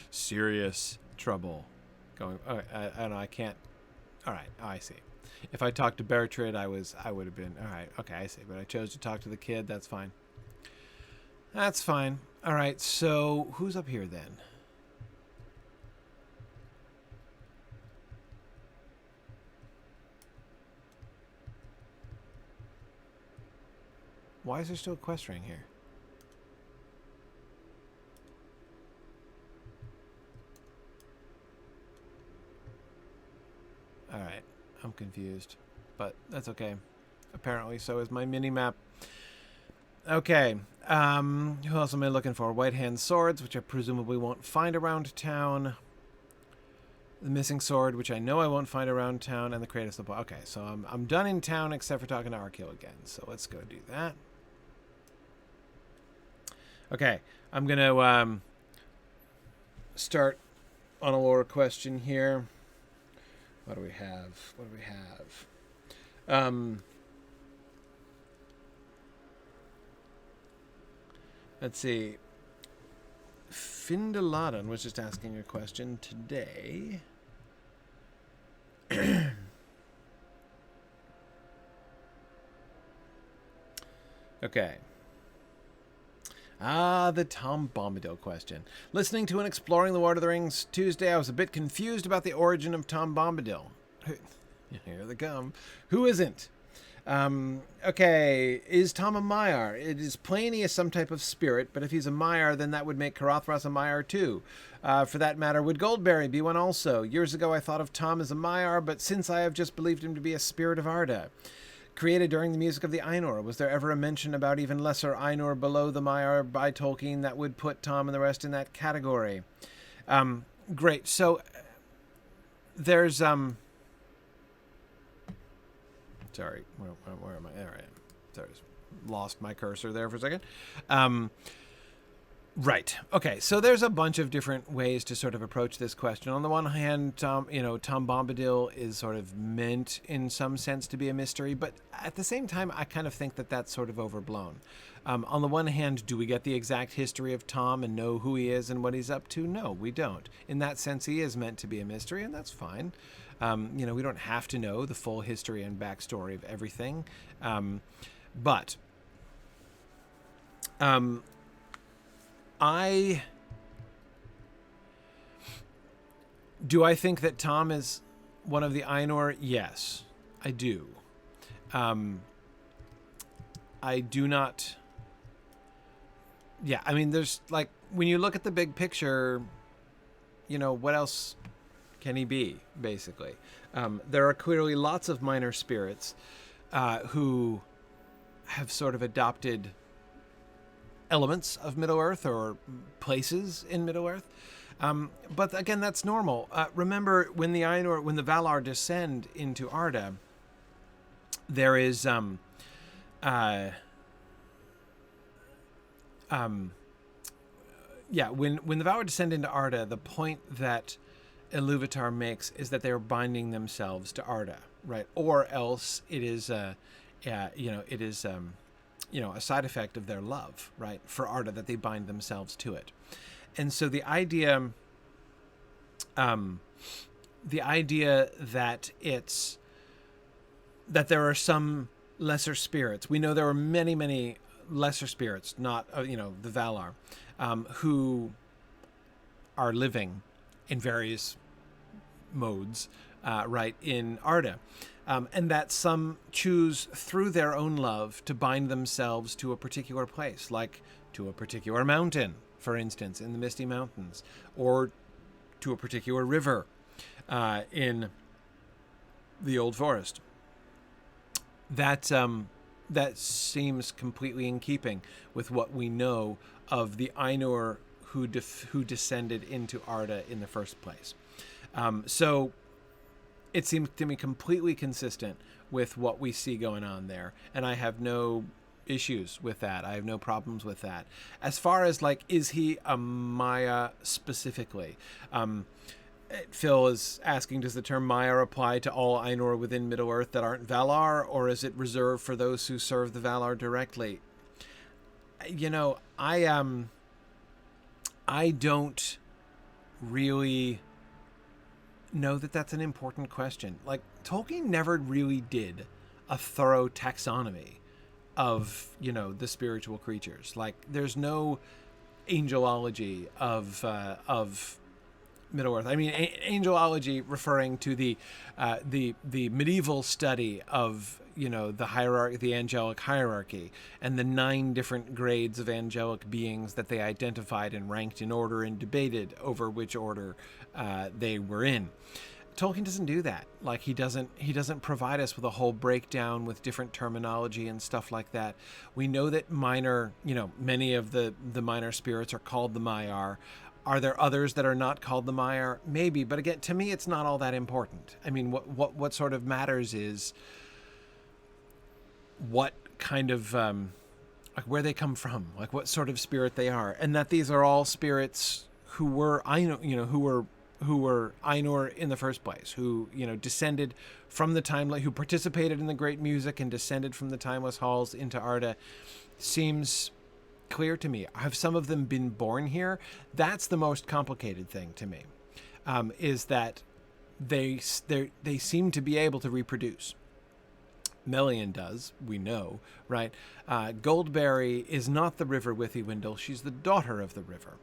Serious trouble going. Oh, I don't know. I can't. All right. Oh, I see. If I talked to Bertrand, I would have been all right. Okay, I see. But I chose to talk to the kid. That's fine. That's fine. All right. So who's up here then? Why is there still a quest ring here? Alright, I'm confused. But that's okay. Apparently so is my mini-map. Okay, who else am I looking for? White hand swords, which I presumably won't find around town. The missing sword, which I know I won't find around town, and the crate of supply. Okay, so I'm done in town except for talking to Arcil again. So let's go do that. Okay, I'm going to start on a lore question here. What do we have? What do we have? Let's see. Findaladan was just asking a question today. Okay. The Tom Bombadil question. Listening to and exploring the Lord of the Rings Tuesday, I was a bit confused about the origin of Tom Bombadil. Here they come. Who isn't? Okay, is Tom a Maiar? It is plain he is some type of spirit, but if he's a Maiar, then that would make Carothras a Maiar too. For that matter, would Goldberry be one also? Years ago I thought of Tom as a Maiar, but since I have just believed him to be a spirit of Arda. Created during the music of the Ainur, was there ever a mention about even lesser Ainur below the Maiar by Tolkien that would put Tom and the rest in that category? Great. So there's sorry, where am I? There I am. Sorry, lost my cursor there for a second. Right. Okay. So there's a bunch of different ways to sort of approach this question. On the one hand, Tom Bombadil is sort of meant in some sense to be a mystery, but at the same time, I kind of think that that's sort of overblown. On the one hand, do we get the exact history of Tom and know who he is and what he's up to? No, we don't. In that sense, he is meant to be a mystery, and that's fine. We don't have to know the full history and backstory of everything. But do I think that Tom is one of the Ainur? Yes, I do. I do not. Yeah, I mean, there's like, when you look at the big picture, what else can he be, basically? There are clearly lots of minor spirits who have sort of adopted elements of Middle-earth or places in Middle-earth. But again, that's normal. Remember, when the Valar descend into Arda, there is when the Valar descend into Arda, the point that Ilúvatar makes is that they are binding themselves to Arda, right? Or else it is a side effect of their love, right, for Arda, that they bind themselves to it. And so the idea that there are some lesser spirits. We know there are many, many lesser spirits, not the Valar, who are living in various modes, right, in Arda. And that some choose through their own love to bind themselves to a particular place, like to a particular mountain, for instance, in the Misty Mountains, or to a particular river in the Old Forest. That seems completely in keeping with what we know of the Ainur who descended into Arda in the first place. So it seems to me completely consistent with what we see going on there, and I have no issues with that. I have no problems with that. As far as, like, is he a Maya specifically? Phil is asking, does the term Maya apply to all Ainur within Middle-earth that aren't Valar, or is it reserved for those who serve the Valar directly? I don't really know that that's an important question. Like, Tolkien never really did a thorough taxonomy of, the spiritual creatures. Like, there's no angelology of Middle-earth. I mean, angelology referring to the medieval study of, the hierarchy, the angelic hierarchy, and the 9 different grades of angelic beings that they identified and ranked in order and debated over which order they were in. Tolkien doesn't do that. Like, he doesn't provide us with a whole breakdown with different terminology and stuff like that. We know that many of the minor spirits are called the Maiar. Are there others that are not called the Maiar? Maybe, but again, to me, it's not all that important. I mean, what sort of matters is what kind of like where they come from, like what sort of spirit they are, and that these are all spirits who were who were Ainur in the first place, who descended from the timeless, who participated in the great music and descended from the timeless halls into Arda, seems clear to me. Have some of them been born here? That's the most complicated thing to me, is that they seem to be able to reproduce. Melian does, we know, right? Goldberry is not the river Withywindle. She's the daughter of the river.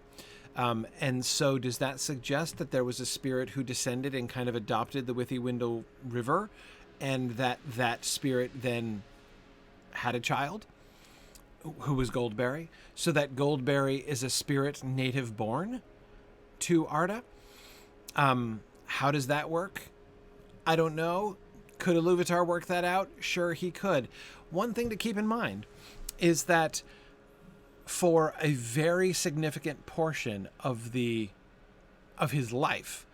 And so does that suggest that there was a spirit who descended and kind of adopted the Withywindle River, and that spirit then had a child who was Goldberry, so that Goldberry is a spirit native born to Arda? How does that work? I don't know. Could Iluvatar work that out? Sure, he could. One thing to keep in mind is that for a very significant portion of his life,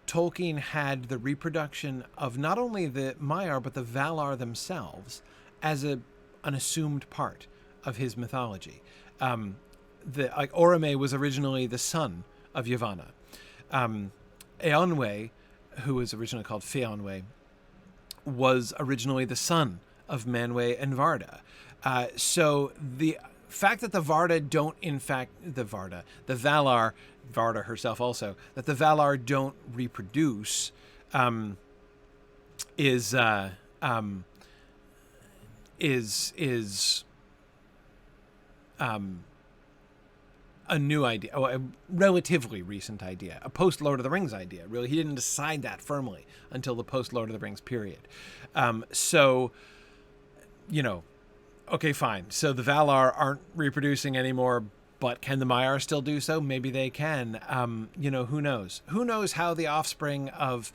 Tolkien had the reproduction of not only the Maiar but the Valar themselves as an assumed part of his mythology. Orome was originally the son of Yavanna. Eonwe, who was originally called Fionwe, was originally the son of Manwë and Varda. So the fact that the Valar, Varda herself also, that the Valar don't reproduce is a new idea, a relatively recent idea, a post-Lord of the Rings idea. Really, he didn't decide that firmly until the post-Lord of the Rings period. Okay, fine. So the Valar aren't reproducing anymore, but can the Maiar still do so? Maybe they can. Who knows? Who knows how the offspring of...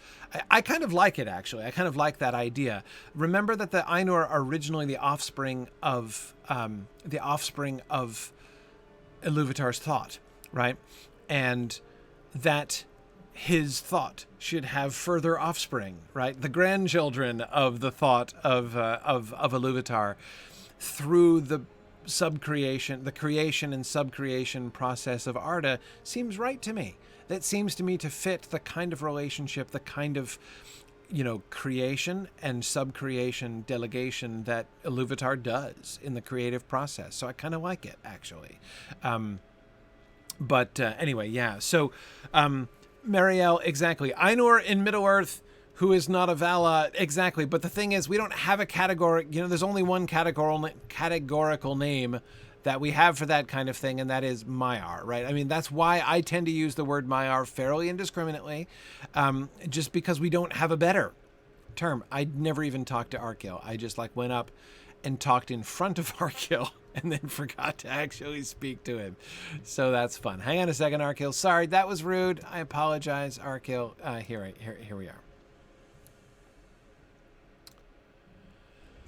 I kind of like it, actually. I kind of like that idea. Remember that the Ainur are originally the offspring of Iluvatar's thought, right? And that his thought should have further offspring, right? The grandchildren of the thought of Iluvatar through the subcreation, the creation and subcreation process of Arda seems right to me. That seems to me to fit the kind of relationship, the kind of, creation and subcreation delegation that Iluvatar does in the creative process. So I kind of like it, actually. Anyway, yeah. So Marielle, exactly. Ainur in Middle-earth, who is not a Vala, exactly. But the thing is, we don't have a category. There's only one categorical name that we have for that kind of thing, and that is Maiar, right? I mean, that's why I tend to use the word Maiar fairly indiscriminately, just because we don't have a better term. I never even talked to Arcil. I just went up and talked in front of Arcil and then forgot to actually speak to him. So that's fun. Hang on a second, Arcil. Sorry, that was rude. I apologize, Arcil. Here we are.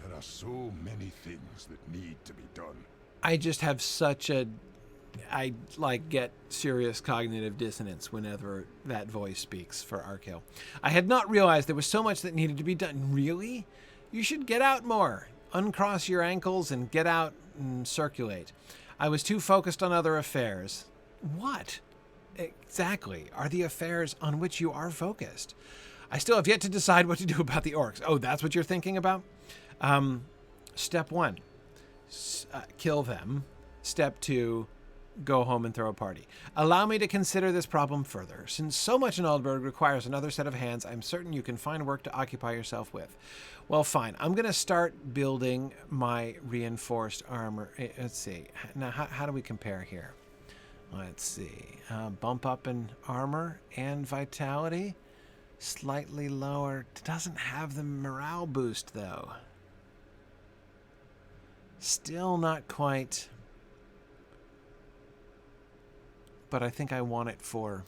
There are so many things that need to be done. I just have I get serious cognitive dissonance whenever that voice speaks for Arcil. I had not realized there was so much that needed to be done. Really? You should get out more. Uncross your ankles and get out and circulate. I was too focused on other affairs. What exactly are the affairs on which you are focused? I still have yet to decide what to do about the orcs. Oh, that's what you're thinking about? Step 1. Kill them. Step 2, go home and throw a party. Allow me to consider this problem further. Since so much in Aldburg requires another set of hands, I'm certain you can find work to occupy yourself with. Well, fine. I'm going to start building my reinforced armor. Let's see. Now, how do we compare here? Let's see. Bump up in armor and vitality. Slightly lower. It doesn't have the morale boost, though. Still not quite. But I think I want it for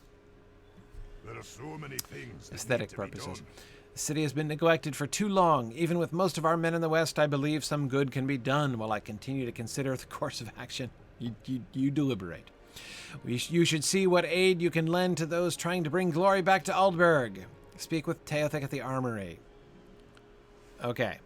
There are so many things that aesthetic need to be purposes. done. The city has been neglected for too long. Even with most of our men in the West, I believe some good can be done while I continue to consider the course of action. You deliberate. You should see what aid you can lend to those trying to bring glory back to Aldburg. Speak with Éothain at the armory. Okay.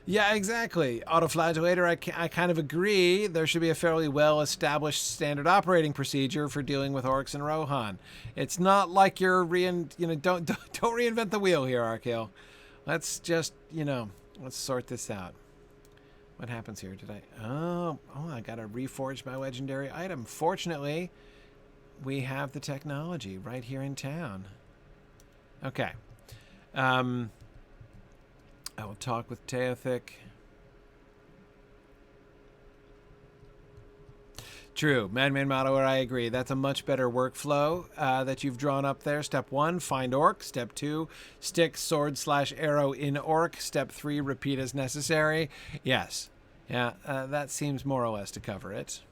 Yeah, exactly. Autoflagellator, I kind of agree. There should be a fairly well-established standard operating procedure for dealing with Orcs and Rohan. It's not like you're don't reinvent the wheel here, Arcil. Let's just, let's sort this out. What happens here? I got to reforge my legendary item. Fortunately, we have the technology right here in town. Okay. I will talk with Éothain. True. Madman Modeler, I agree. That's a much better workflow that you've drawn up there. Step 1, find Orc. Step 2, stick sword/arrow in Orc. Step 3, repeat as necessary. Yes. Yeah, that seems more or less to cover it.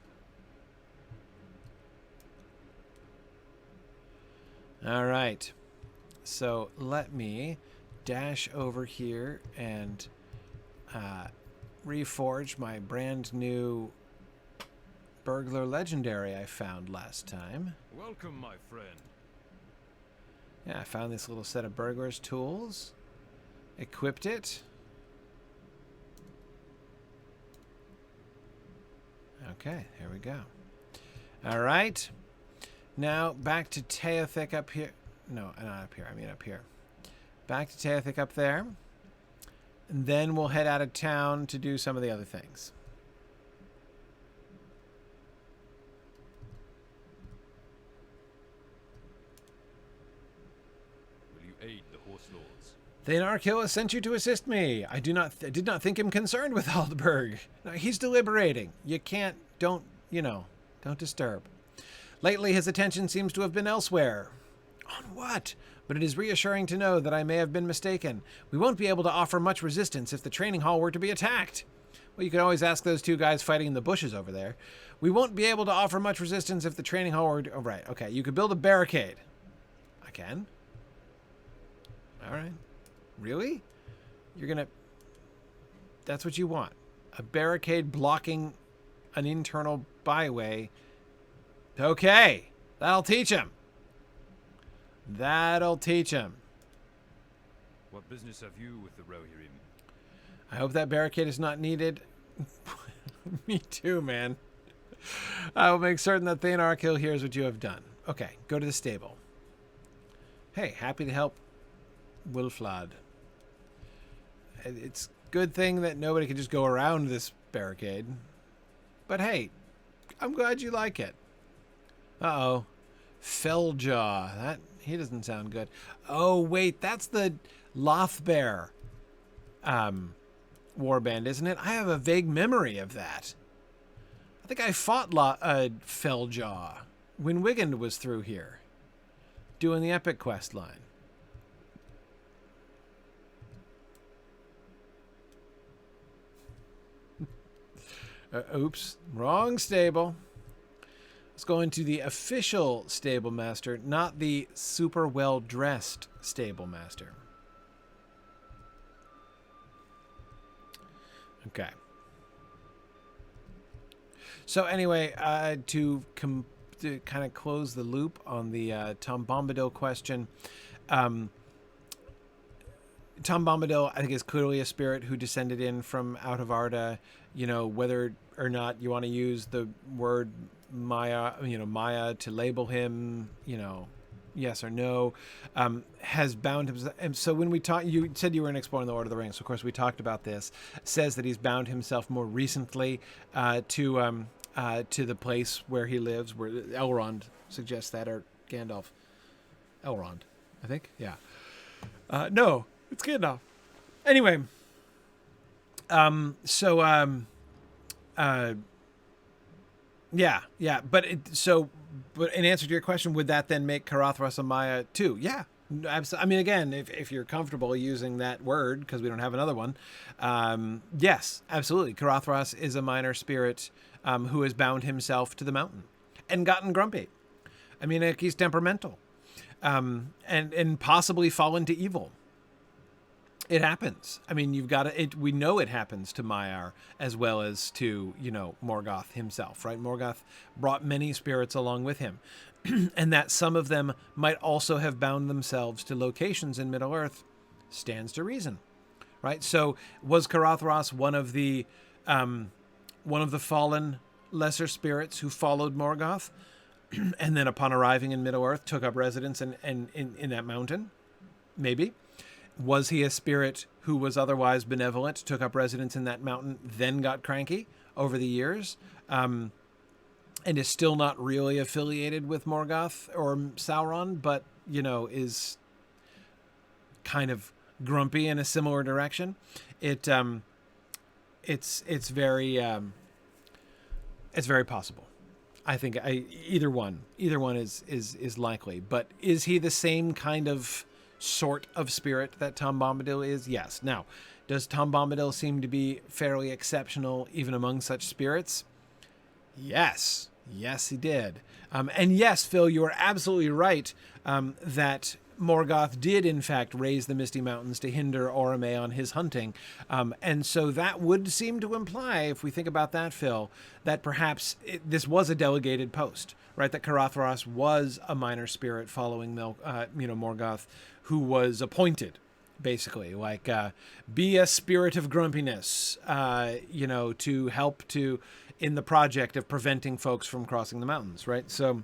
All right. So let me dash over here and reforge my brand new burglar legendary I found last time. Welcome, my friend. Yeah, I found this little set of burglar's tools, equipped it. Okay, here we go. All right. Now back to Éothain up here. No, not up here. I mean up here. Back to Éothain up there. And then we'll head out of town to do some of the other things. Will you aid the horse lords? Thane Arcil has sent you to assist me. I did not think him concerned with Aldburg. No, he's deliberating. Don't disturb. Lately, his attention seems to have been elsewhere. On what? But it is reassuring to know that I may have been mistaken. We won't be able to offer much resistance if the training hall were to be attacked. Well, you could always ask those two guys fighting in the bushes over there. We won't be able to offer much resistance if the training hall were to... Oh, right. Okay, you could build a barricade. I can? All right. Really? You're gonna... That's what you want. A barricade blocking an internal byway. Okay. That'll teach him. That'll teach him. What business have you with the Rohirrim? I hope that barricade is not needed. Me too, man. I will make certain that Thane Arcil hears what you have done. Okay, go to the stable. Hey, happy to help Wilflad. It's a good thing that nobody can just go around this barricade. But hey, I'm glad you like it. Uh-oh. Felljaw. He doesn't sound good. Oh, wait, that's the Lothbear warband, isn't it? I have a vague memory of that. I think I fought Felljaw when Wigand was through here doing the epic quest line. Oops, wrong stable. Let's go into the official stable master, not the super well-dressed stable master. Okay. So anyway, to kind of close the loop on the Tom Bombadil question, Tom Bombadil, I think, is clearly a spirit who descended in from out of Arda. Whether or not you want to use the word Maya, Maya to label him, you yes or no, has bound himself. And so when we talked, you said you were exploring the Lord of the Rings. So of course, we talked about this. Says that he's bound himself more recently to the place where he lives, where Elrond suggests that, or Gandalf. Elrond, I think. Yeah. No, it's Gandalf. Anyway. Yeah. But in answer to your question, would that then make Caradhras a Maya too? Yeah. I mean, again, if you're comfortable using that word, because we don't have another one, yes, absolutely. Caradhras is a minor spirit who has bound himself to the mountain and gotten grumpy. I mean, like, he's temperamental, and possibly fallen to evil. It happens. I mean, we know it happens to Maiar as well as to, Morgoth himself, right? Morgoth brought many spirits along with him, and that some of them might also have bound themselves to locations in Middle-earth stands to reason, right? So was Caradhras one of the fallen lesser spirits who followed Morgoth and then upon arriving in Middle-earth took up residence in that mountain? Maybe. Was he a spirit who was otherwise benevolent, took up residence in that mountain, then got cranky over the years, and is still not really affiliated with Morgoth or Sauron, but, is kind of grumpy in a similar direction? It's very possible. I think either one is likely. But is he the same kind of sort of spirit that Tom Bombadil is? Yes. Now, does Tom Bombadil seem to be fairly exceptional even among such spirits? Yes. Yes, he did. And yes, Phil, you are absolutely right that Morgoth did, in fact, raise the Misty Mountains to hinder Éomer on his hunting. And so that would seem to imply, if we think about that, Phil, that perhaps this was a delegated post, right? That Caradhras was a minor spirit following Morgoth, who was appointed, basically, like, be a spirit of grumpiness, to help in the project of preventing folks from crossing the mountains, right? So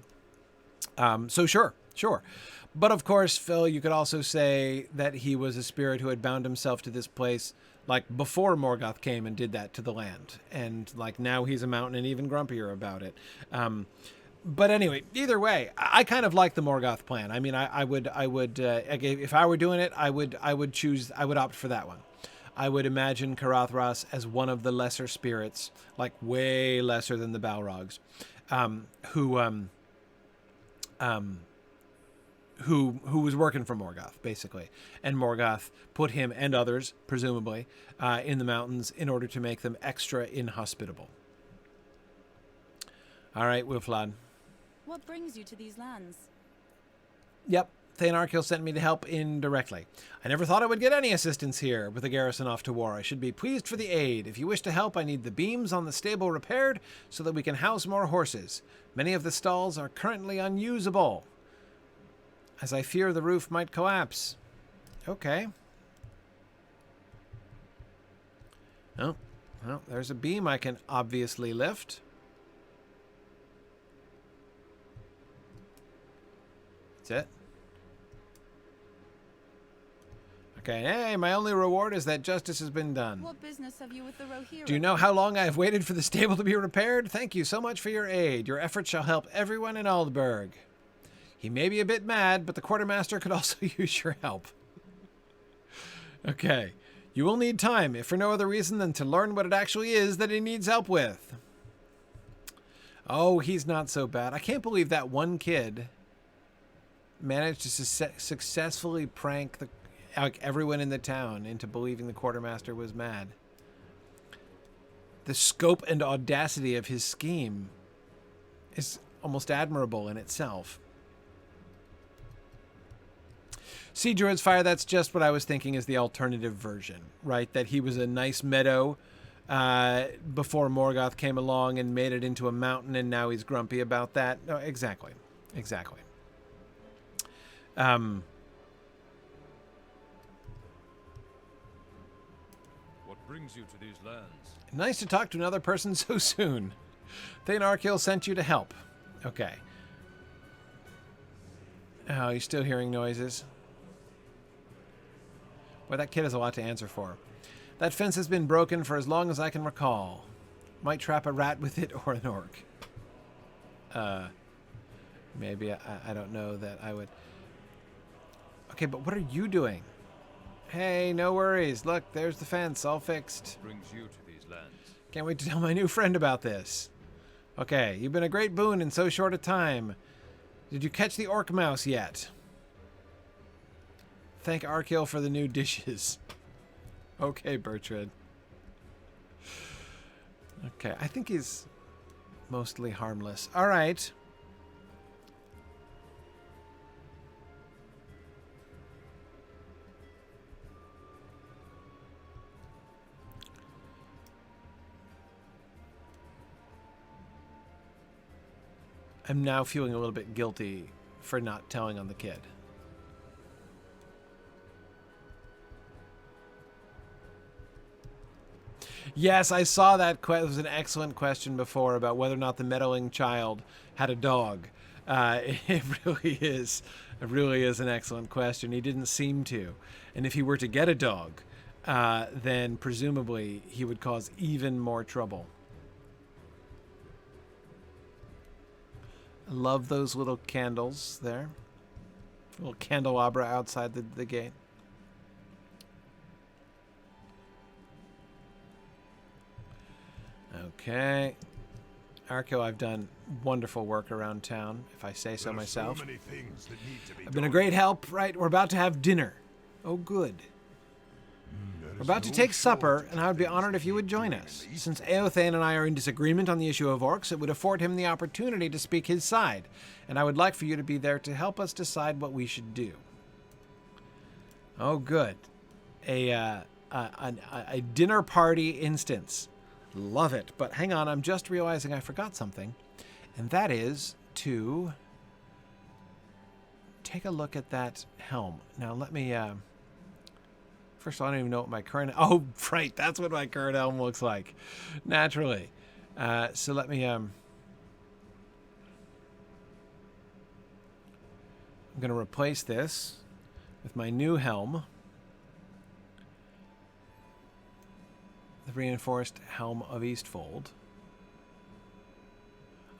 sure. But of course, Phil, you could also say that he was a spirit who had bound himself to this place, like, before Morgoth came and did that to the land. And, like, now he's a mountain and even grumpier about it. But anyway, either way, I kind of like the Morgoth plan. I mean, I would, if I were doing it, I would opt for that one. I would imagine Caradhras as one of the lesser spirits, like way lesser than the Balrogs, who was working for Morgoth, basically. And Morgoth put him and others, presumably, in the mountains in order to make them extra inhospitable. All right, Wilflad. What brings you to these lands? Yep, Thane Arcil sent me to help indirectly. I never thought I would get any assistance here with the garrison off to war. I should be pleased for the aid. If you wish to help, I need the beams on the stable repaired so that we can house more horses. Many of the stalls are currently unusable, as I fear the roof might collapse. Okay. Oh, well, there's a beam I can obviously lift. That's it. Okay, hey, my only reward is that justice has been done. What business have you with the Rohirrim? Do you know how long I have waited for the stable to be repaired? Thank you so much for your aid. Your efforts shall help everyone in Aldburg. He may be a bit mad, but the quartermaster could also use your help. Okay. You will need time, if for no other reason than to learn what it actually is that he needs help with. Oh, he's not so bad. I can't believe that one kid managed to successfully prank everyone in the town into believing the quartermaster was mad. The scope and audacity of his scheme is almost admirable in itself. Sea Druid's Fire, that's just what I was thinking is the alternative version, right? That he was a nice meadow before Morgoth came along and made it into a mountain, and now he's grumpy about that. No, exactly. What brings you to these lands? Nice to talk to another person so soon. Thane Arcil sent you to help. Okay. Oh, you're still hearing noises. Boy, that kid has a lot to answer for. That fence has been broken for as long as I can recall. Might trap a rat with it or an orc. Maybe. I don't know that I would... Okay, but what are you doing? Hey, no worries. Look, there's the fence, all fixed. Brings you to these lands. Can't wait to tell my new friend about this. Okay, you've been a great boon in so short a time. Did you catch the orc mouse yet? Thank Arcil for the new dishes. Okay, Bertrand. Okay, I think he's mostly harmless. All right. I'm now feeling a little bit guilty for not telling on the kid. Yes, I saw that. It was an excellent question before about whether or not the meddling child had a dog. It really is. It really is an excellent question. He didn't seem to. And if he were to get a dog, then presumably he would cause even more trouble. I love those little candles there. Little candelabra outside the gate. Okay. Arcil, I've done wonderful work around town, if I say so myself. So many things that need to be I've been a done. great help, right? We're about to have dinner. Oh, good. We're about to take supper, and I would be honored if you would join us. Since Éothain and I are in disagreement on the issue of orcs, it would afford him the opportunity to speak his side, and I would like for you to be there to help us decide what we should do. Oh, good. A dinner party instance. Love it. But hang on, I'm just realizing I forgot something, and that is to take a look at that helm. Now, let me... First of all, I don't even know what my current... Oh, right. That's what my current helm looks like. Naturally. So let me... I'm going to replace this with my new helm. The reinforced helm of Eastfold.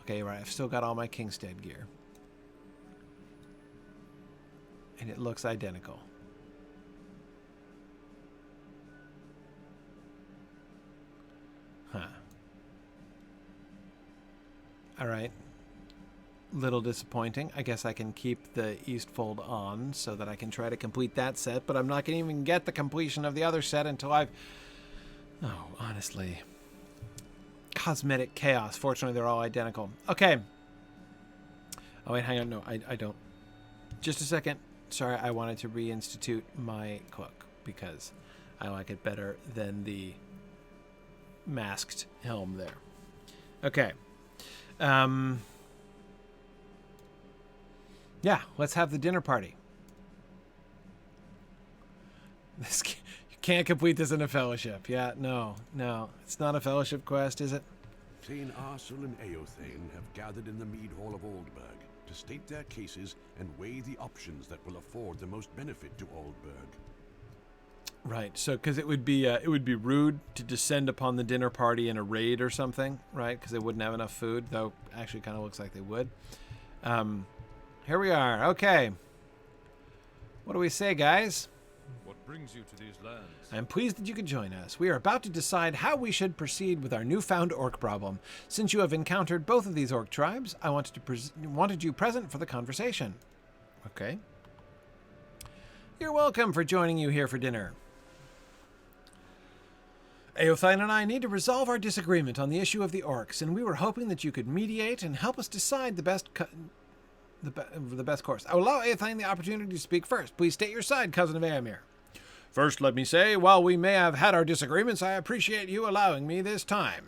Okay, right. I've still got all my Kingstead gear. And it looks identical. Huh. All right. Little disappointing. I guess I can keep the Eastfold on so that I can try to complete that set, but I'm not going to even get the completion of the other set until I've... Oh, honestly. Cosmetic chaos. Fortunately, they're all identical. Okay. Oh, wait, hang on. No, I don't. Just a second. Sorry, I wanted to reinstitute my cloak because I like it better than the masked helm there. Okay. Yeah, let's have the dinner party. You can't complete this in a fellowship. Yeah, no. It's not a fellowship quest, is it? Saint Arcil and Éothain have gathered in the Mead Hall of Aldburg to state their cases and weigh the options that will afford the most benefit to Aldburg. Right. So, because it would be rude to descend upon the dinner party in a raid or something, right? Because they wouldn't have enough food, though. Actually, kind of looks like they would. Here we are. Okay. What do we say, guys? What brings you to these lands? I am pleased that you could join us. We are about to decide how we should proceed with our newfound orc problem. Since you have encountered both of these orc tribes, I wanted you present for the conversation. Okay. You're welcome for joining you here for dinner. Éothain and I need to resolve our disagreement on the issue of the orcs, and we were hoping that you could mediate and help us decide the best course. I will allow Éothain the opportunity to speak first. Please state your side, cousin of Éomer. First, let me say, while we may have had our disagreements, I appreciate you allowing me this time.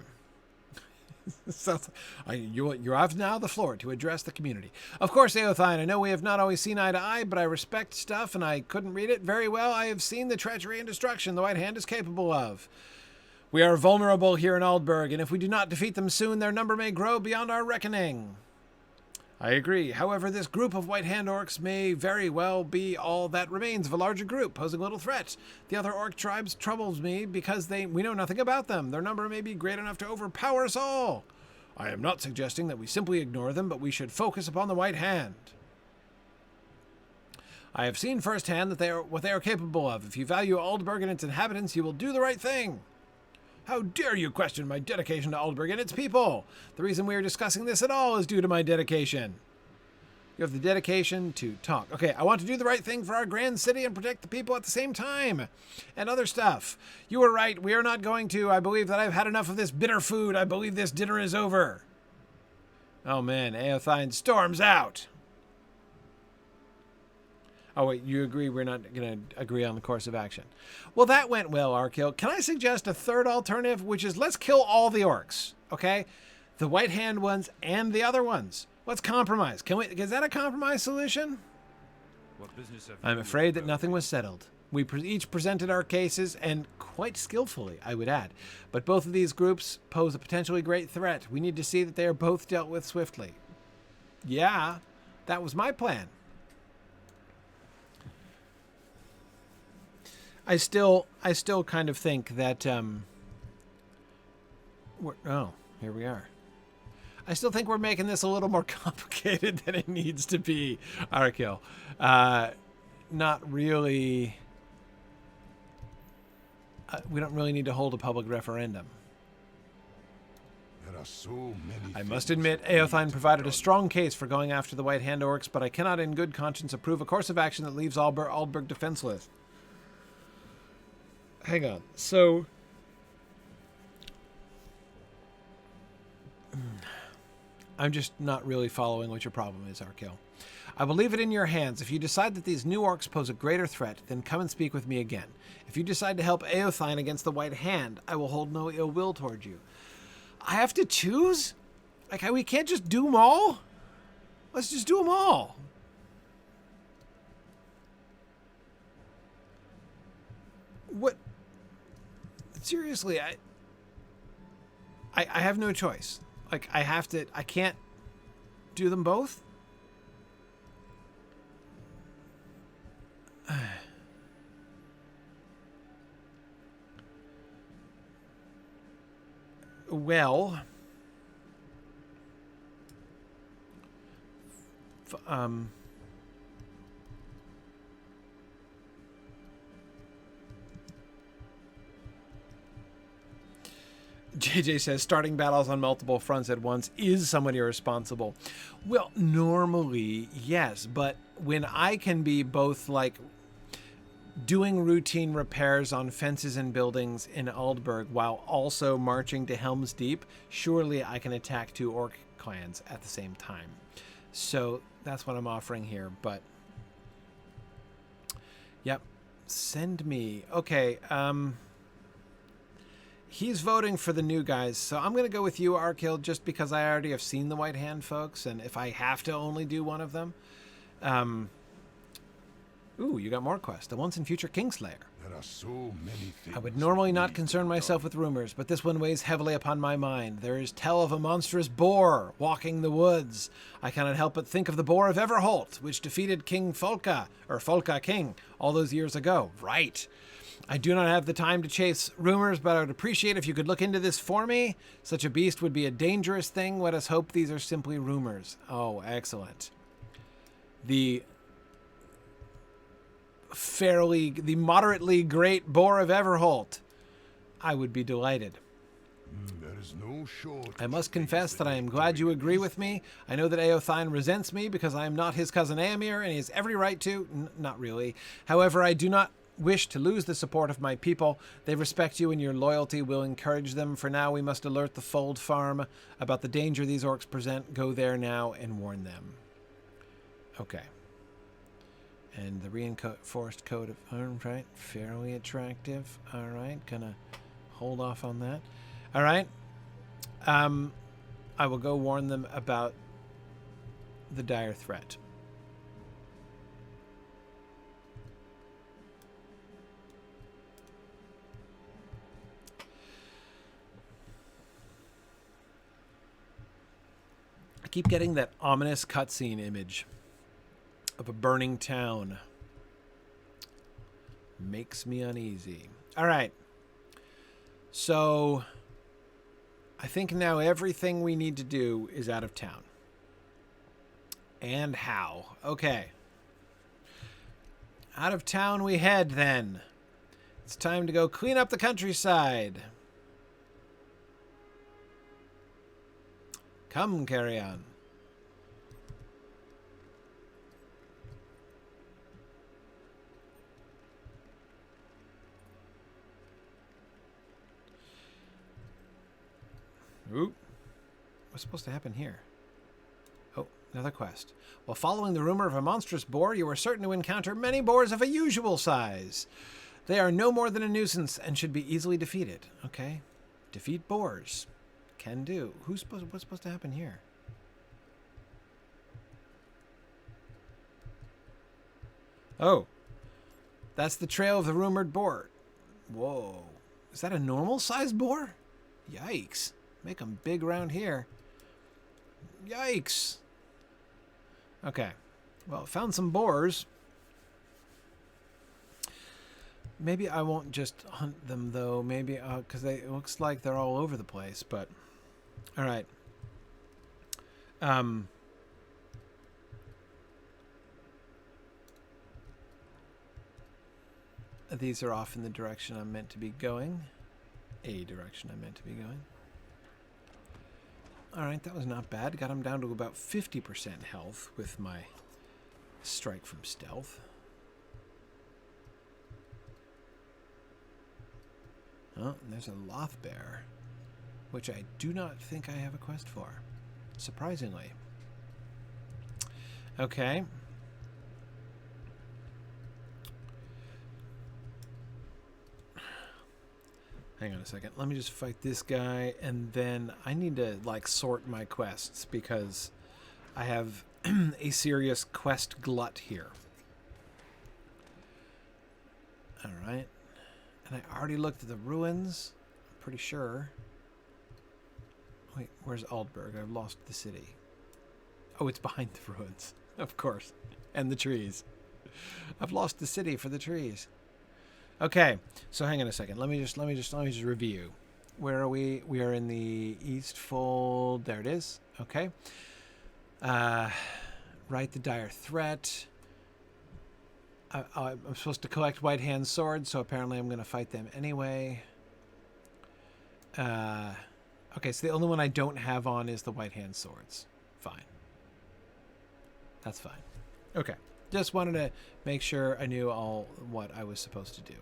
You have now the floor to address the community. Of course, Éothain, I know we have not always seen eye to eye, but I respect stuff and I couldn't read it very well. I have seen the treachery and destruction the White Hand is capable of. We are vulnerable here in Aldburg, and if we do not defeat them soon, their number may grow beyond our reckoning. I agree. However, this group of White Hand Orcs may very well be all that remains of a larger group, posing a little threat. The other Orc tribes troubles me because we know nothing about them. Their number may be great enough to overpower us all. I am not suggesting that we simply ignore them, but we should focus upon the White Hand. I have seen firsthand that what they are capable of. If you value Aldburg and its inhabitants, you will do the right thing. How dare you question my dedication to Aldburg and its people? The reason we are discussing this at all is due to my dedication. You have the dedication to talk. Okay, I want to do the right thing for our grand city and protect the people at the same time. And other stuff. You were right. We are not going to. I believe that I've had enough of this bitter food. I believe this dinner is over. Oh man, Éothain storms out. Oh, wait, you agree we're not going to agree on the course of action. Well, that went well, Arcil. Can I suggest a third alternative, which is let's kill all the Orcs, okay? The White Hand ones and the other ones. Let's compromise. Is that a compromise solution? What business have I'm you afraid with that the nothing was settled. We each presented our cases, and quite skillfully, I would add. But both of these groups pose a potentially great threat. We need to see that they are both dealt with swiftly. Yeah, that was my plan. I still kind of think that here we are. I still think we're making this a little more complicated than it needs to be, Arcil. Not really. We don't really need to hold a public referendum. There are so many I must things admit, that need Éothain to be provided a done. strong case for going after the White Hand Orcs, but I cannot in good conscience approve a course of action that leaves Aldburg defenseless. Hang on. So, I'm just not really following what your problem is, Arcil. I will leave it in your hands. If you decide that these new Orcs pose a greater threat, then come and speak with me again. If you decide to help Éothain against the White Hand, I will hold no ill will toward you. I have to choose? Like, we can't just do them all? Let's just do them all. What? Seriously, I have no choice. Like, I can't do them both? Well, JJ says starting battles on multiple fronts at once is somewhat irresponsible. Well, normally, yes, but when I can be both like doing routine repairs on fences and buildings in Aldburg while also marching to Helm's Deep, surely I can attack two Orc clans at the same time. So that's what I'm offering here, but yep, send me. Okay, he's voting for the new guys, so I'm going to go with you, Arcil, just because I already have seen the White Hand folks, and if I have to only do one of them. Ooh, you got more quests. The once and future Kingslayer. There are so many things. I would normally that not need concern to be myself done. with rumors, but this one weighs heavily upon my mind. There is tell of a monstrous boar walking the woods. I cannot help but think of the boar of Everholt, which defeated King Folka, or Folka King, all those years ago. Right. I do not have the time to chase rumors, but I would appreciate if you could look into this for me. Such a beast would be a dangerous thing. Let us hope these are simply rumors. Oh, excellent. The moderately great boar of Everholt. I would be delighted. There is no shortage I must of things confess that I am glad you agree with me. I know that Éothain resents me because I am not his cousin Éomer, and he has every right to. Not really. However, I do not wish to lose the support of my people. They respect you, and your loyalty will encourage them. For now, we must alert the Fold Farm about the danger these Orcs present. Go there now and warn them. Okay. And the reinforced coat of arms, right? Fairly attractive. All right. Gonna hold off on that. All right. I will go warn them about the dire threat. I keep getting that ominous cutscene image of a burning town. Makes me uneasy. All right. So I think now everything we need to do is out of town. And how? Okay. Out of town we head then. It's time to go clean up the countryside. Come, carry on. Ooh. What's supposed to happen here? Oh, another quest. While following the rumor of a monstrous boar, you are certain to encounter many boars of a usual size. They are no more than a nuisance and should be easily defeated. Okay. Defeat boars. Can do. What's supposed to happen here? Oh. That's the trail of the rumored boar. Whoa. Is that a normal sized boar? Yikes. Make them big around here. Yikes. Okay. Well, found some boars. Maybe I won't just hunt them, though. Maybe, because it looks like they're all over the place, but... All right. These are off in the direction I'm meant to be going. A direction I'm meant to be going. All right, that was not bad. Got him down to about 50% health with my strike from stealth. Oh, and there's a loth bear, which I do not think I have a quest for, surprisingly. Okay. Hang on a second. Let me just fight this guy, and then I need to, like, sort my quests, because I have a serious quest glut here. All right. And I already looked at the ruins. I'm pretty sure. Wait, where's Aldburg? I've lost the city. Oh, it's behind the ruins. Of course. And the trees. I've lost the city for the trees. Okay, so hang on a second. Let me just review. Where are we? We are in the East Fold. There it is. Okay. Write the dire threat. I'm supposed to collect White Hand swords, so apparently I'm going to fight them anyway. Okay, so the only one I don't have on is the White Hand swords. Fine. That's fine. Okay. Just wanted to make sure I knew all what I was supposed to do.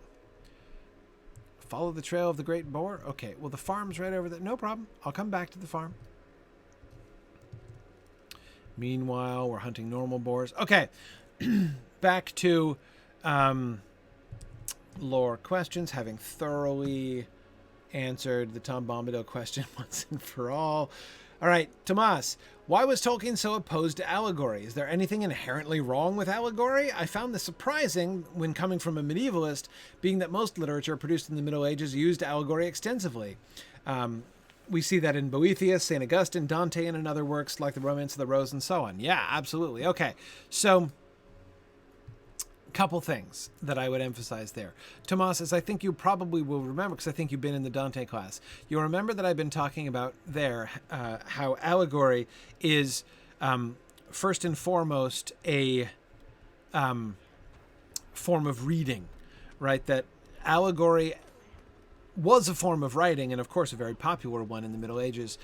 Follow the trail of the great boar? Okay, well, the farm's right over there. No problem. I'll come back to the farm. Meanwhile, we're hunting normal boars. Okay. Back to lore questions, having thoroughly answered the Tom Bombadil question once and for all. All right, Tomas, why was Tolkien so opposed to allegory? Is there anything inherently wrong with allegory? I found this surprising when coming from a medievalist, being that most literature produced in the Middle Ages used allegory extensively. We see that in Boethius, St. Augustine, Dante, and in other works like the Romance of the Rose and so on. Yeah, absolutely. Okay, so... couple things that I would emphasize there. Tomas, as I think you probably will remember, because I think you've been in the Dante class, you'll remember that I've been talking about there how allegory is first and foremost a form of reading, right? That allegory was a form of writing, and of course a very popular one in the Middle Ages,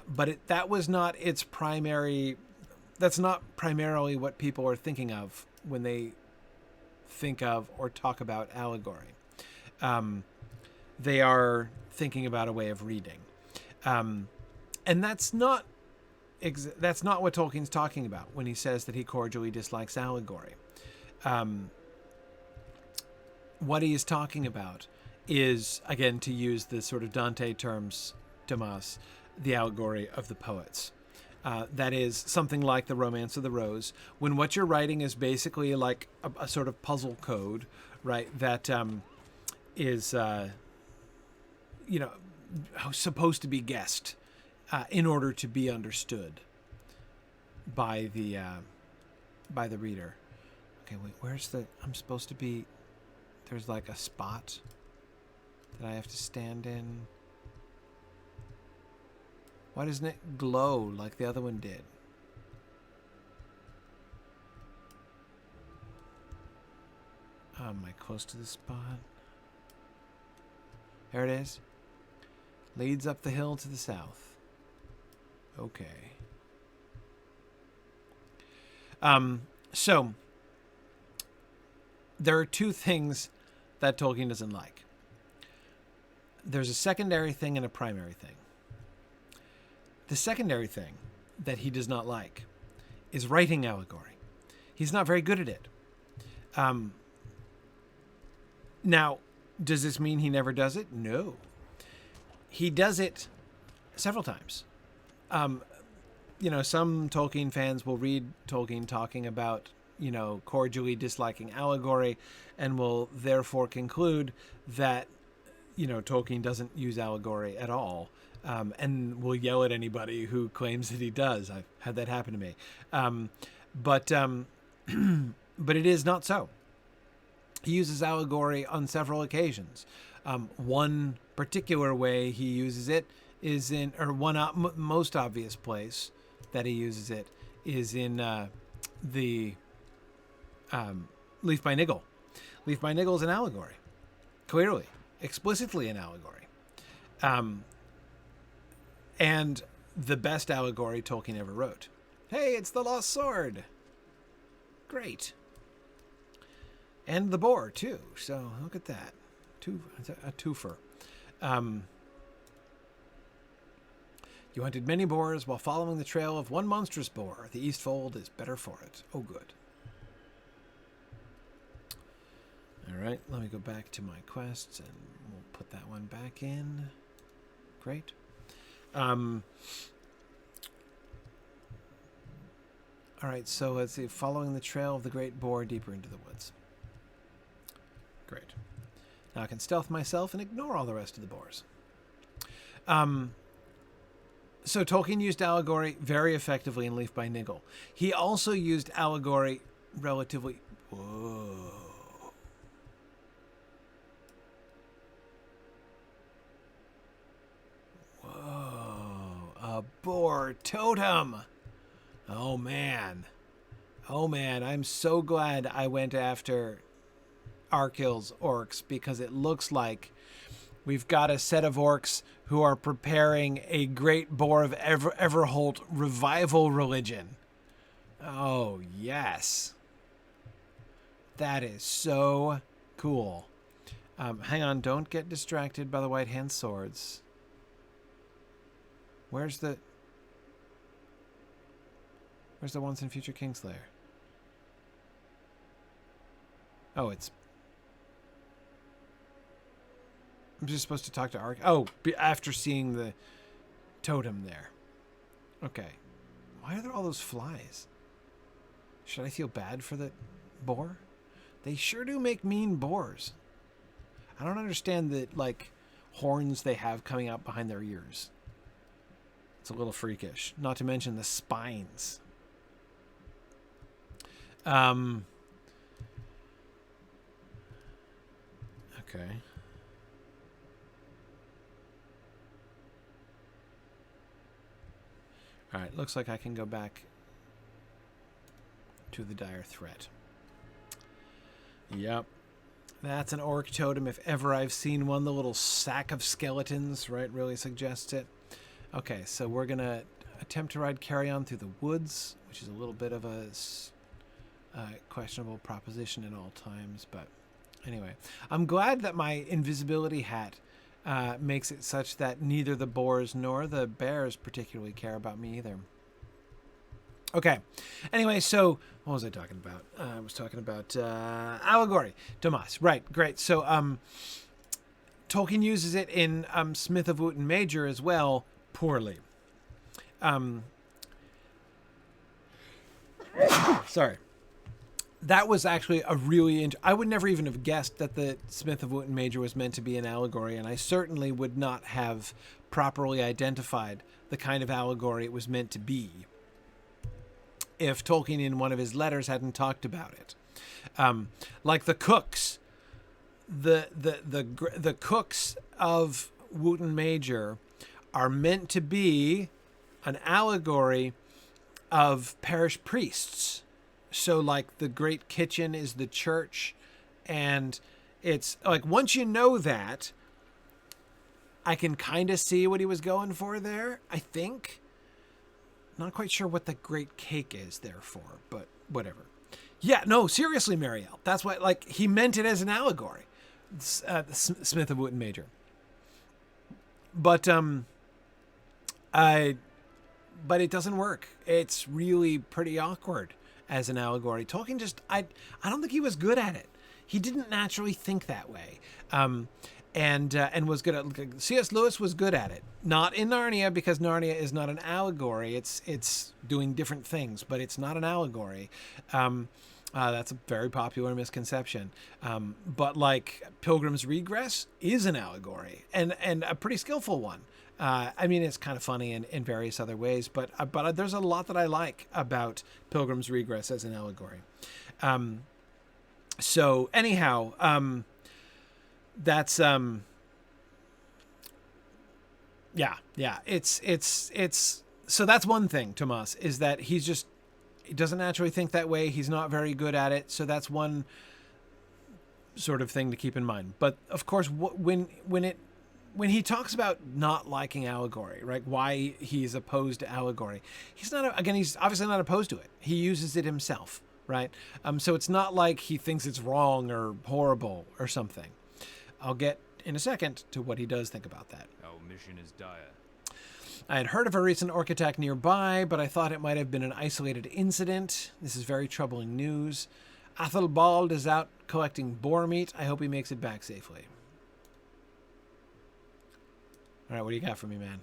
but that was not its primary, that's not primarily what people are thinking of when they think of or talk about allegory. They are thinking about a way of reading. And that's not what Tolkien's talking about when he says that he cordially dislikes allegory. What he is talking about is, again, to use the sort of Dante terms, Tomas, the allegory of the poets. That is something like the Romance of the Rose, when what you're writing is basically like a sort of puzzle code, right? That is, supposed to be guessed in order to be understood. by the reader. Okay, wait, where's the... I'm supposed to be... There's like a spot that I have to stand in. Why doesn't it glow like the other one did? Am I close to the spot? There it is. Leads up the hill to the south. Okay. So, there are two things that Tolkien doesn't like. There's a secondary thing and a primary thing. The secondary thing that he does not like is writing allegory. He's not very good at it. Now, does this mean he never does it? No. He does it several times. Some Tolkien fans will read Tolkien talking about, cordially disliking allegory and will therefore conclude that, Tolkien doesn't use allegory at all, and will yell at anybody who claims that he does. I've had that happen to me. But it is not so. He uses allegory on several occasions. One particular way he uses it is in, or one most obvious place that he uses it is in the Leaf by Niggle. Leaf by Niggle is an allegory. Clearly, explicitly an allegory. And the best allegory Tolkien ever wrote. Hey, it's the Lost Sword. Great. And the boar, too. So, look at that. A twofer. You hunted many boars while following the trail of one monstrous boar. The Eastfold is better for it. Oh, good. All right, let me go back to my quests, and we'll put that one back in. Great. All right, so let's see. Following the trail of the great boar deeper into the woods. Great. Now I can stealth myself and ignore all the rest of the boars. So Tolkien used allegory very effectively in Leaf by Niggle. He also used allegory relatively... Whoa. A boar totem. Oh man, I'm so glad I went after Arcil's orcs, because it looks like we've got a set of orcs who are preparing a great boar of Everholt revival religion. Oh yes, that is so cool. Hang on, don't get distracted by the white hand swords. Where's the once and future Kingslayer? Oh, I'm just supposed to talk to Arc. Oh, after seeing the totem there. Okay. Why are there all those flies? Should I feel bad for the boar? They sure do make mean boars. I don't understand the, horns they have coming out behind their ears. It's a little freakish. Not to mention the spines. Okay. All right, looks like I can go back to the dire threat. Yep. That's an orc totem if ever I've seen one. The little sack of skeletons, right, really suggests it. Okay, so we're going to attempt to ride carry-on through the woods, which is a little bit of a questionable proposition at all times. But anyway, I'm glad that my invisibility hat makes it such that neither the boars nor the bears particularly care about me either. Okay. Anyway, so what was I talking about? I was talking about allegory. Tomas. Right. Great. So Tolkien uses it in Smith of Wootton Major as well, poorly. Sorry. That was actually a really... I would never even have guessed that the Smith of Wootton Major was meant to be an allegory, and I certainly would not have properly identified the kind of allegory it was meant to be. if Tolkien in one of his letters hadn't talked about it. Like the cooks, the cooks of Wootton Major are meant to be an allegory of parish priests. So like the great kitchen is the church, and it's like once you know that, I can kind of see what he was going for there, I think. Not quite sure what the great cake is there for, but whatever. Yeah, no, seriously, Marielle. That's why, like, he meant it as an allegory. Smith of Wootton Major. But it doesn't work. It's really pretty awkward as an allegory. Tolkien just, I don't think he was good at it. He didn't naturally think that way. And was good at, C.S. Lewis was good at it. Not in Narnia, because Narnia is not an allegory. It's doing different things, but it's not an allegory. That's a very popular misconception. But like Pilgrim's Regress is an allegory, and a pretty skillful one. I mean, it's kind of funny in various other ways, but there's a lot that I like about Pilgrim's Regress as an allegory. So anyhow, that's yeah. It's so that's one thing, Tomas, is that he doesn't naturally think that way. He's not very good at it. So that's one sort of thing to keep in mind. But of course, when he talks about not liking allegory, right? Why he's opposed to allegory. He's obviously not opposed to it. He uses it himself, right? So it's not like he thinks it's wrong or horrible or something. I'll get in a second to what he does think about that. Our mission is dire. I had heard of a recent orc attack nearby, but I thought it might have been an isolated incident. This is very troubling news. Athelbald is out collecting boar meat. I hope he makes it back safely. All right, what do you got for me, man?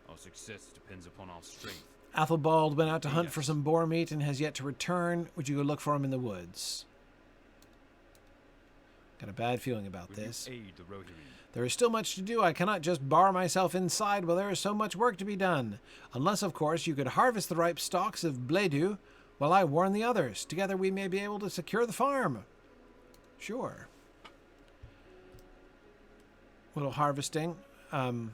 Our success depends upon our strength. Athelbald went out to hunt for some boar meat and has yet to return. Would you go look for him in the woods? Got a bad feeling about this. Aid the Rohirrim? There is still much to do. I cannot just bar myself inside while there is so much work to be done. Unless, of course, you could harvest the ripe stalks of Bledu while I warn the others. Together we may be able to secure the farm. Sure. Little harvesting. And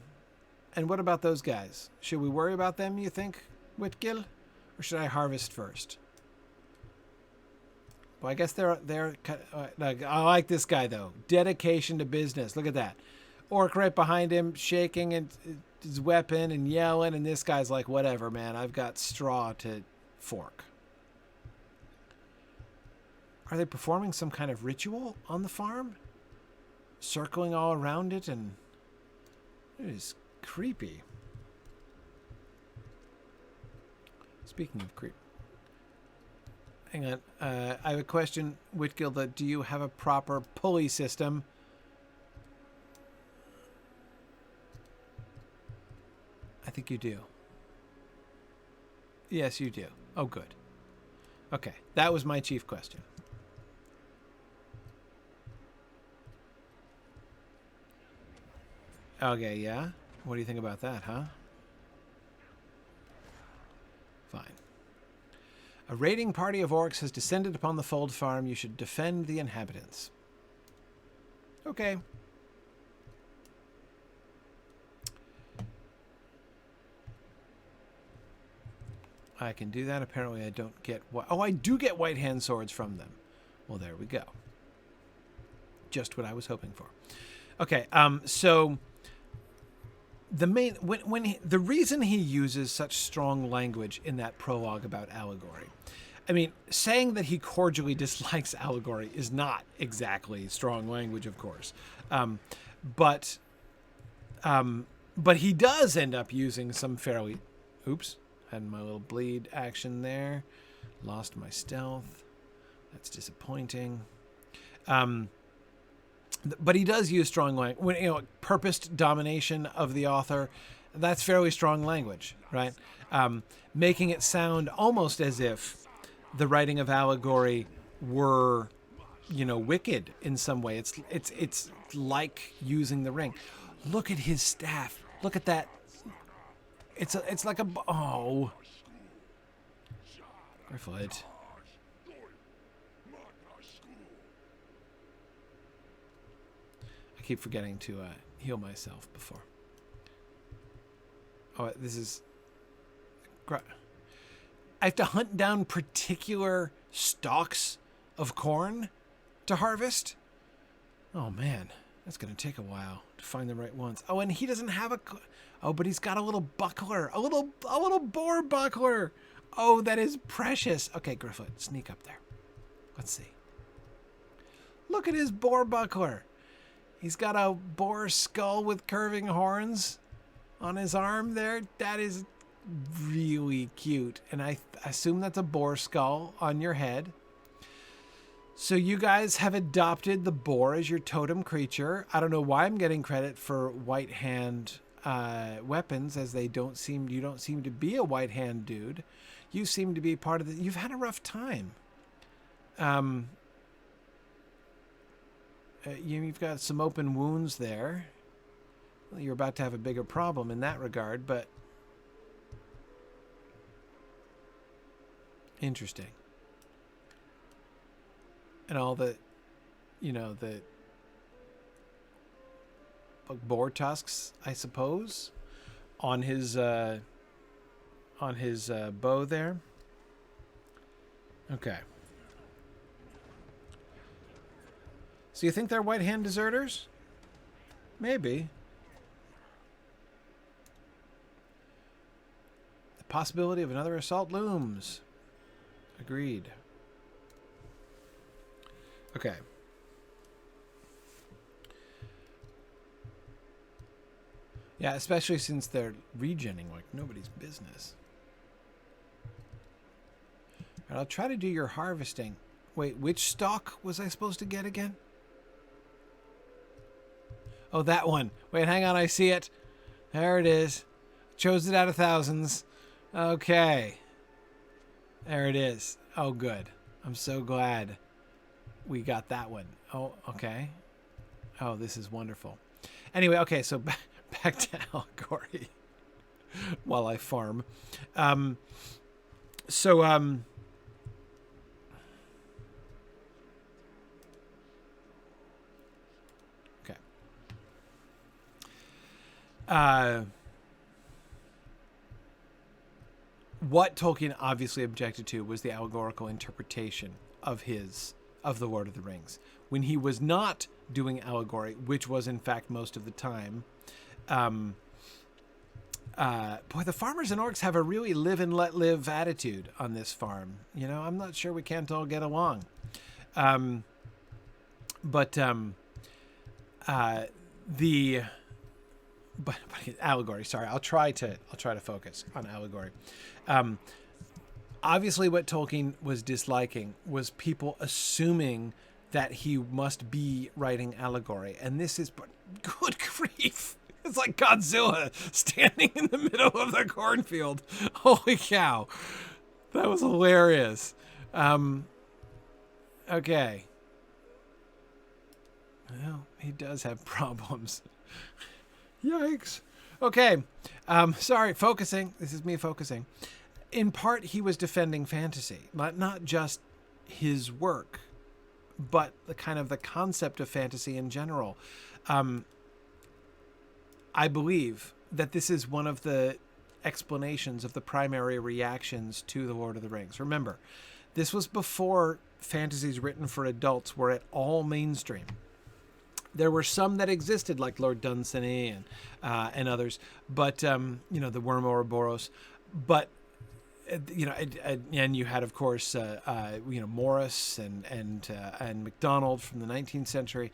what about those guys? Should we worry about them, you think, Whitgill? Or should I harvest first? Well, I guess they're I like this guy, though. Dedication to business. Look at that. Orc right behind him, shaking his weapon and yelling, and this guy's like, whatever, man. I've got straw to fork. Are they performing some kind of ritual on the farm? Circling all around it, and it is creepy. Speaking of creep. Hang on. I have a question, Whitgill. Do you have a proper pulley system? I think you do. Yes, you do. Oh, good. Okay, that was my chief question. Okay, yeah? What do you think about that, huh? Fine. A raiding party of orcs has descended upon the Fold Farm. You should defend the inhabitants. Okay. I can do that. Apparently I don't get... Oh, I do get white hand swords from them. Well, there we go. Just what I was hoping for. Okay, so... The reason he uses such strong language in that prologue about allegory, I mean, saying that he cordially dislikes allegory is not exactly strong language, of course, but he does end up using some fairly, oops, had my little bleed action there, lost my stealth, that's disappointing. But he does use strong language. Purposed domination of the author, that's fairly strong language, right? Making it sound almost as if the writing of allegory were, wicked in some way. It's like using the ring. Look at his staff. Look at that. It's like a... Oh. Gryfflet. I keep forgetting to heal myself before. Oh, this is... I have to hunt down particular stalks of corn to harvest? Oh, man. That's going to take a while to find the right ones. Oh, and he doesn't have a... Oh, but he's got a little buckler. A little boar buckler. Oh, that is precious. Okay, Gryfflet, sneak up there. Let's see. Look at his boar buckler. He's got a boar skull with curving horns on his arm there. That is really cute. And I assume that's a boar skull on your head. So you guys have adopted the boar as your totem creature. I don't know why I'm getting credit for white hand weapons, as you don't seem to be a white hand dude. You seem to be part of the... You've had a rough time. You've got some open wounds there. Well, you're about to have a bigger problem in that regard, but... Interesting. And all the... the... boar tusks, I suppose, on his bow there. Okay. So you think they're white hand deserters? Maybe. The possibility of another assault looms. Agreed. Okay. Yeah, especially since they're regenning like nobody's business. All right, I'll try to do your harvesting. Wait, which stalk was I supposed to get again? Oh, that one. Wait, hang on, I see it. There it is. Chose it out of thousands. Okay. There it is. Oh, good. I'm so glad we got that one. Oh, okay. Oh, this is wonderful. Anyway, okay, so back to allegory while I farm. Okay. What Tolkien obviously objected to was the allegorical interpretation of the Lord of the Rings. When he was not doing allegory, which was in fact most of the time, boy, the farmers and orcs have a really live and let live attitude on this farm. I'm not sure we can't all get along. But allegory. Sorry, I'll try to focus on allegory. Obviously, what Tolkien was disliking was people assuming that he must be writing allegory, and this is good grief. It's like Godzilla standing in the middle of the cornfield. Holy cow, that was hilarious. Okay. Well, he does have problems. Yikes. Okay. Sorry, focusing. This is me focusing. In part, he was defending fantasy, not just his work, but the concept of fantasy in general. I believe that this is one of the explanations of the primary reactions to The Lord of the Rings. Remember, this was before fantasies written for adults were at all mainstream. There were some that existed, like Lord Dunsany and others, but the Worm Ouroboros. But and you had, of course, Morris and MacDonald from the 19th century.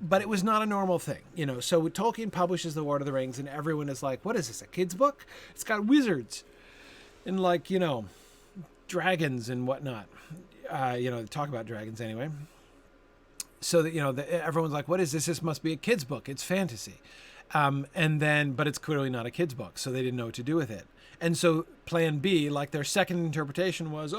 But it was not a normal thing, So Tolkien publishes The Lord of the Rings, and everyone is like, "What is this? A kid's book? It's got wizards and dragons and whatnot." Talk about dragons anyway. So that everyone's like, "What is this? This must be a kid's book. It's fantasy." But it's clearly not a kid's book, so they didn't know what to do with it. And so Plan B, like their second interpretation, was,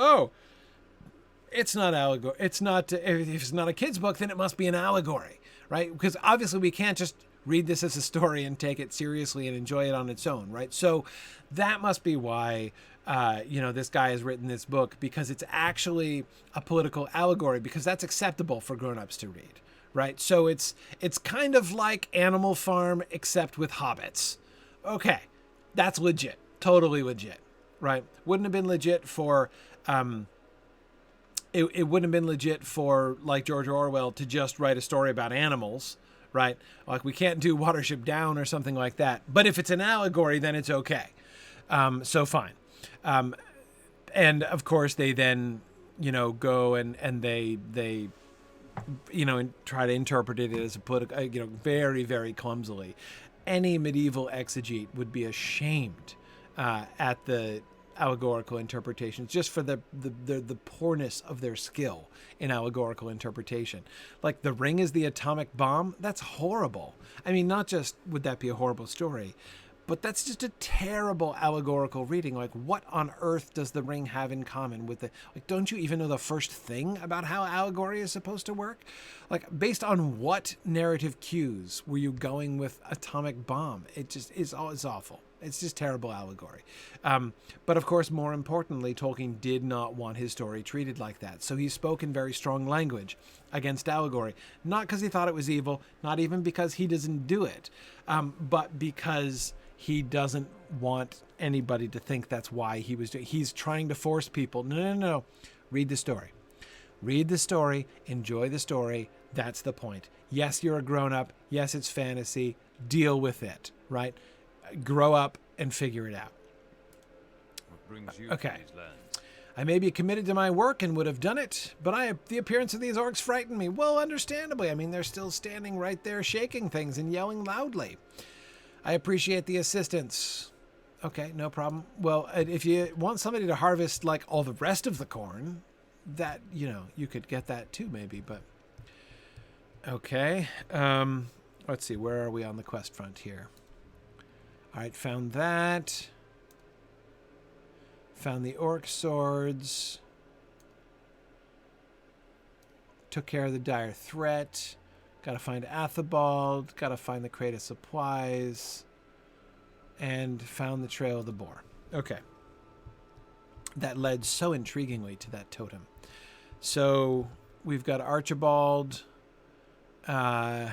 it's not allegory. It's not. If it's not a kid's book, then it must be an allegory, right? Because obviously we can't just read this as a story and take it seriously and enjoy it on its own, right? So that must be why, this guy has written this book, because it's actually a political allegory, because that's acceptable for grown-ups to read, right? So it's kind of like Animal Farm, except with hobbits. Okay, that's legit, totally legit, right? Wouldn't have been legit for... It wouldn't have been legit for, like, George Orwell to just write a story about animals, right? Like, we can't do Watership Down or something like that. But if it's an allegory, then it's okay. So fine. And, of course, they then, go and they and try to interpret it as a political, very, very clumsily. Any medieval exegete would be ashamed at the allegorical interpretations, just for the poorness of their skill in allegorical interpretation. Like, the ring is the atomic bomb. That's horrible. I mean, not just would that be a horrible story, but that's just a terrible allegorical reading. Like, what on earth does the ring have in common with don't you even know the first thing about how allegory is supposed to work? Like, based on what narrative cues were you going with atomic bomb? It just is awful. It's just terrible allegory. But of course, more importantly, Tolkien did not want his story treated like that. So he spoke in very strong language against allegory. Not because he thought it was evil, not even because he doesn't do it, but because he doesn't want anybody to think that's why he was doing it. He's trying to force people, no. Read the story. Read the story. Enjoy the story. That's the point. Yes, you're a grown-up. Yes, it's fantasy. Deal with it, right? Grow up and figure it out. What brings you Okay. to these lands? I may be committed to my work and would have done it, but the appearance of these orcs frightened me. Well, understandably. I mean, they're still standing right there shaking things and yelling loudly. I appreciate the assistance. Okay, no problem. Well, if you want somebody to harvest, like, all the rest of the corn, that, you could get that too, maybe, but... Okay. Let's see, where are we on the quest front here? All right, found that. Found the orc swords. Took care of the dire threat. Got to find Athabald. Got to find the crate of supplies. And found the trail of the boar. Okay. That led so intriguingly to that totem. So we've got Archibald and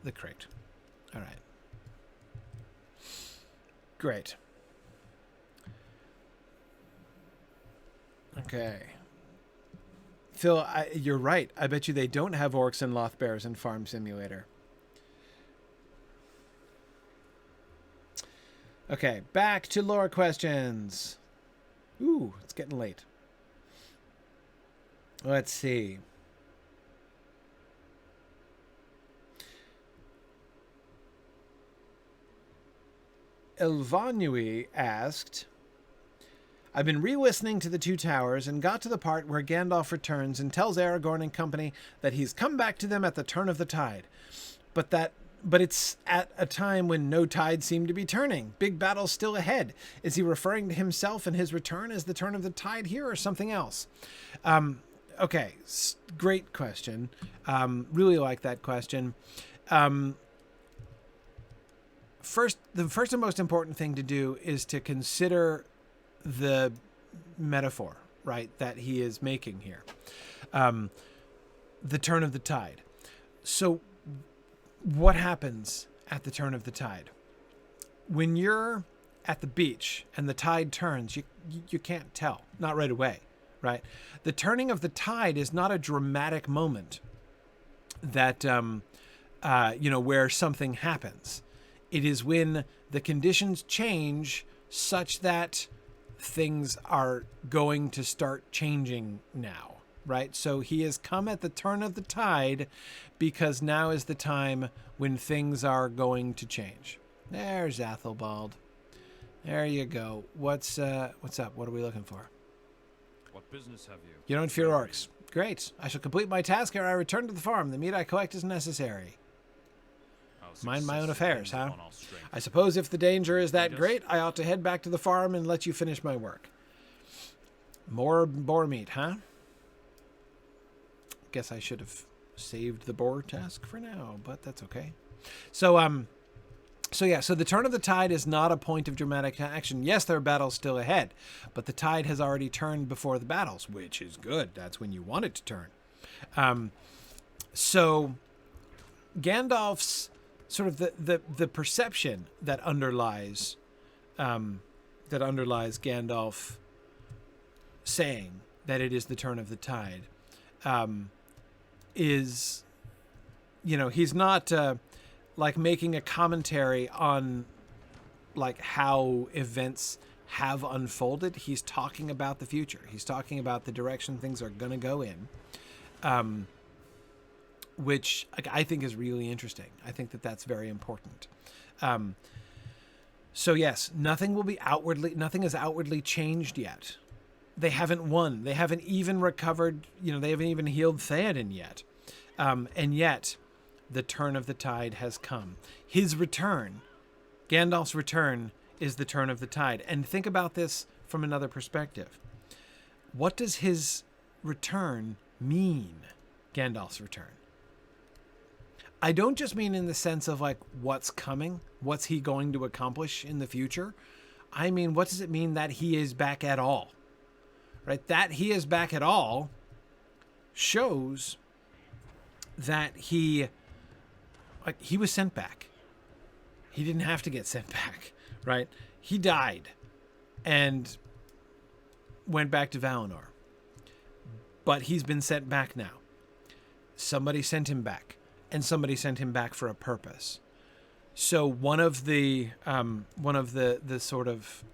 the crate. All right. Great. Okay. Phil, you're right. I bet you they don't have orcs and lothbears in Farm Simulator. Okay, back to lore questions. Ooh, it's getting late. Let's see. Elvanui asked, I've been re-listening to the Two Towers and got to the part where Gandalf returns and tells Aragorn and company that he's come back to them at the turn of the tide. But it's at a time when no tide seemed to be turning. Big battle's still ahead. Is he referring to himself and his return as the turn of the tide here, or something else? Okay, great question. Really like that question. The first and most important thing to do is to consider the metaphor, right, that he is making here. The turn of the tide. So what happens at the turn of the tide? When you're at the beach and the tide turns, you can't tell, not right away, right? The turning of the tide is not a dramatic moment that, where something happens. It is when the conditions change such that things are going to start changing now, right? So he has come at the turn of the tide because now is the time when things are going to change. There's Athelbald. There you go. What's up? What are we looking for? What business have you? You don't fear orcs. Great. I shall complete my task ere I return to the farm. The meat I collect is necessary. Mind my own affairs, huh? I suppose if the danger is that great, I ought to head back to the farm and let you finish my work. More boar meat, huh? Guess I should have saved the boar task for now, but that's okay. So so the turn of the tide is not a point of dramatic action. Yes, there are battles still ahead, but the tide has already turned before the battles, which is good. That's when you want it to turn. So Gandalf's sort of the perception that underlies Gandalf saying that it is the turn of the tide is, he's not like making a commentary on like how events have unfolded. He's talking about the future. He's talking about the direction things are going to go in, which I think is really interesting. I think that that's very important. So yes, nothing is outwardly changed yet. They haven't won. They haven't even recovered, they haven't even healed Theoden yet. And yet the turn of the tide has come. His return, Gandalf's return, is the turn of the tide. And think about this from another perspective. What does his return mean, Gandalf's return? I don't just mean in the sense of like what's coming, what's he going to accomplish in the future. I mean, what does it mean that he is back at all? Right? That he is back at all shows that he was sent back. He didn't have to get sent back, right? He died and went back to Valinor. But he's been sent back now. Somebody sent him back, and somebody sent him back for a purpose. So one of the sort of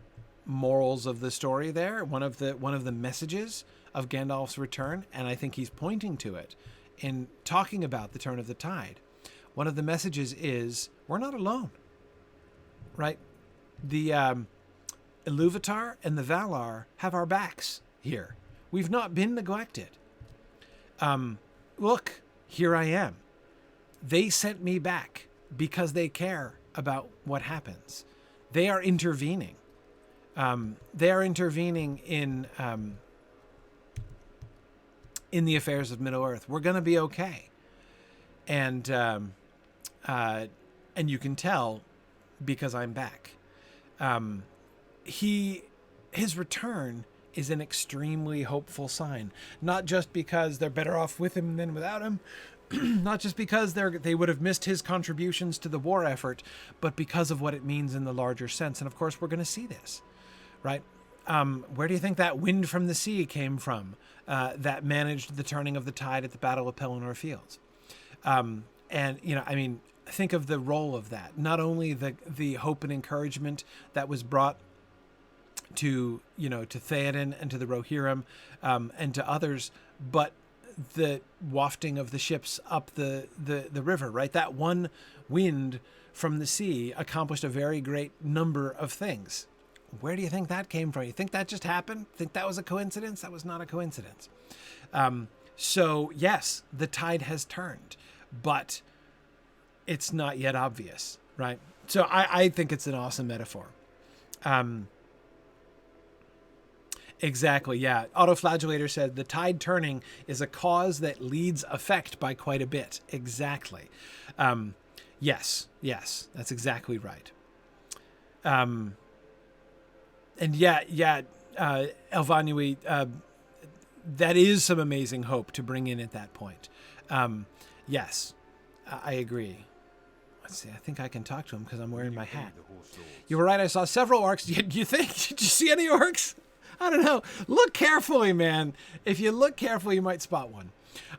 morals of the story there, one of the messages of Gandalf's return, and I think he's pointing to it in talking about the turn of the tide. One of the messages is we're not alone, right? The Iluvatar and the Valar have our backs here. We've not been neglected. Look, here I am. They sent me back because they care about what happens. They are intervening. They are intervening in the affairs of Middle-earth. We're going to be okay. And you can tell because I'm back. His return is an extremely hopeful sign, not just because they're better off with him than without him, not just because they would have missed his contributions to the war effort, but because of what it means in the larger sense. And of course, we're going to see this, right? Where do you think that wind from the sea came from that managed the turning of the tide at the Battle of Pelennor Fields? And, think of the role of that. Not only the hope and encouragement that was brought to Theoden and to the Rohirrim and to others, but the wafting of the ships up the river, right? That one wind from the sea accomplished a very great number of things. Where do you think that came from? You think that just happened? Think that was a coincidence? That was not a coincidence. So yes, the tide has turned, but it's not yet obvious, right? So I think it's an awesome metaphor. Exactly, yeah. Autoflagellator said, the tide turning is a cause that leads effect by quite a bit. Exactly. Yes, that's exactly right. And Elvanui, that is some amazing hope to bring in at that point. Yes, I agree. Let's see, I think I can talk to him because I'm wearing my hat. You were right, I saw several orcs. Do you think? Did you see any orcs? I don't know. Look carefully, man. If you look carefully, you might spot one.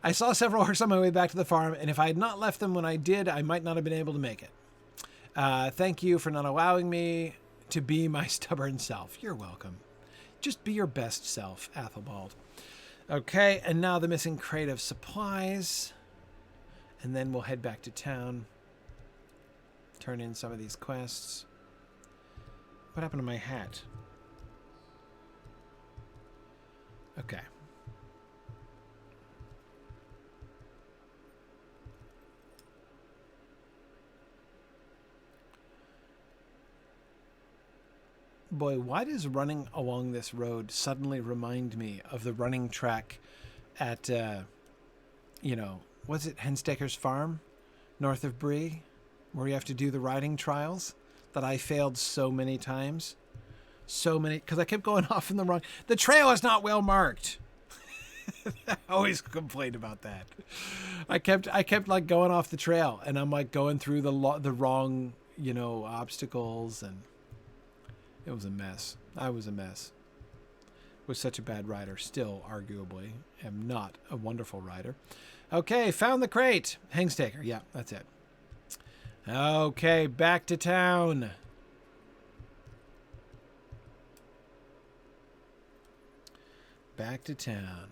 I saw several orcs on my way back to the farm, and if I had not left them when I did, I might not have been able to make it. Thank you for not allowing me to be my stubborn self. You're welcome. Just be your best self, Athelbald. Okay, and now the missing crate of supplies. And then we'll head back to town. Turn in some of these quests. What happened to my hat? Okay. Boy, why does running along this road suddenly remind me of the running track at, was it Henstaker's Farm, north of Bree? where you have to do the riding trials that I failed so many times. So many, because I kept going off in the wrong. The trail is not well marked. I always complained about that. I kept like going off the trail, and I'm like going through the wrong, obstacles, and it was a mess. I was a mess. Was such a bad rider. Still, arguably, am not a wonderful rider. Okay, found the crate. Hengstaker. Yeah, that's it. Okay, back to town. Back to town.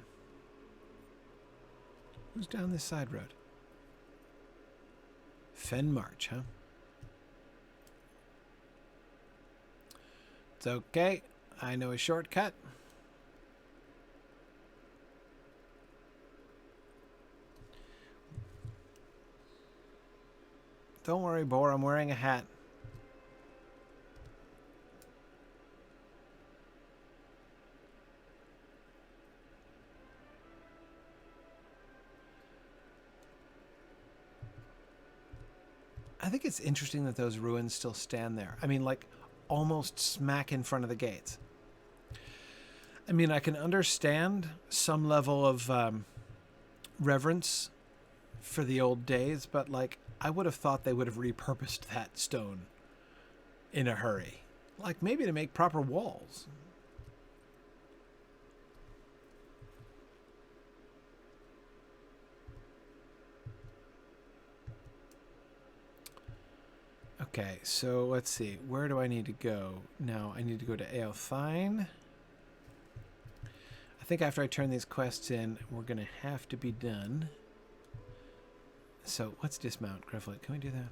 Who's down this side road? Fen March, huh? It's okay. I know a shortcut. Don't worry, boar. I'm wearing a hat. I think it's interesting that those ruins still stand there. I mean, like, almost smack in front of the gates. I mean, I can understand some level of reverence for the old days, but, like, I would have thought they would have repurposed that stone in a hurry. Like, maybe to make proper walls. Okay, so let's see. Where do I need to go? Now, I need to go to Éothain. I think after I turn these quests in, we're going to have to be done. So, let's dismount, Gryfflet. Can we do that?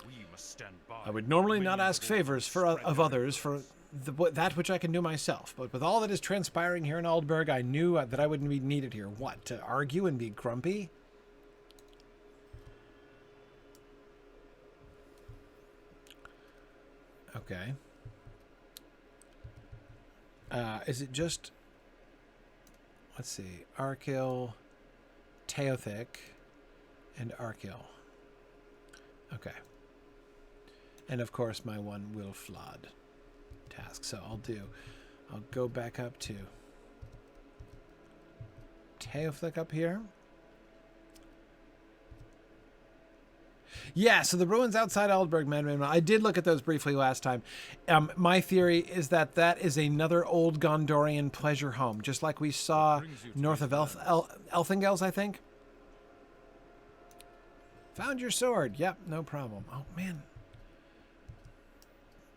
We must stand by. I would normally not ask favors of others for that which I can do myself, but with all that is transpiring here in Aldburg, I knew that I wouldn't be needed here. What, to argue and be grumpy? Okay. Is it just... Let's see. Arcil, Éothain, and Arcil. Okay. And of course my one Wilflod task. So I'll go back up to Éothain up here. Yeah, so the ruins outside Aldburg, man, I did look at those briefly last time. My theory is that that is another old Gondorian pleasure home, just like we saw north of Elthingels, I think. Found your sword. Yep, no problem. Oh, man.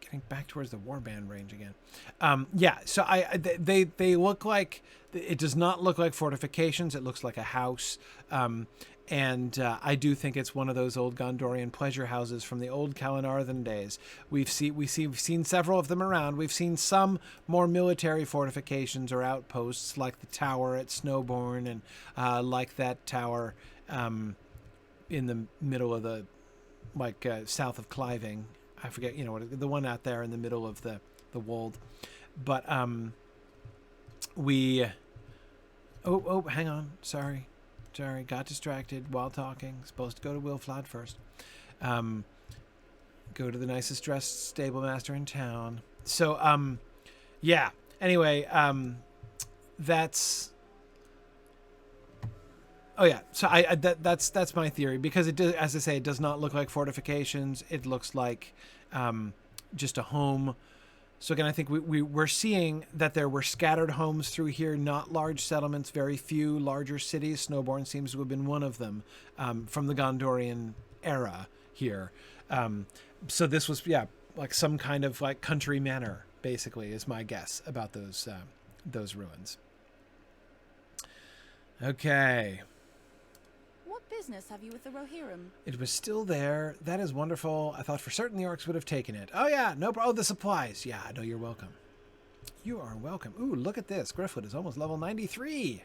Getting back towards the warband range again. Yeah, so they look like... It does not look like fortifications. It looks like a house. And I do think it's one of those old Gondorian pleasure houses from the old Kalinarthan days. We've seen several of them around. We've seen some more military fortifications or outposts, like the tower at Snowbourne, and like that tower in the middle of the, south of Cliving. I forget, the one out there in the middle of the wold. But we... Oh, hang on. Sorry, got distracted while talking. Supposed to go to Wilflod first. Go to the nicest dressed stable master in town. So, yeah. Anyway, that's... Oh yeah, so that's my theory, because it does, as I say, it does not look like fortifications. It looks like just a home. So again, I think we're seeing that there were scattered homes through here, not large settlements, very few larger cities. Snowbourne seems to have been one of them from the Gondorian era here. So this was, like some kind of like country manor, basically, is my guess about those ruins. Okay. What business have you with the Rohirrim? It was still there. That is wonderful. I thought for certain the orcs would have taken it. Oh, yeah. No problem. Oh, the supplies. Yeah, no, you're welcome. You are welcome. Ooh, look at this. Gryfflet is almost level 93.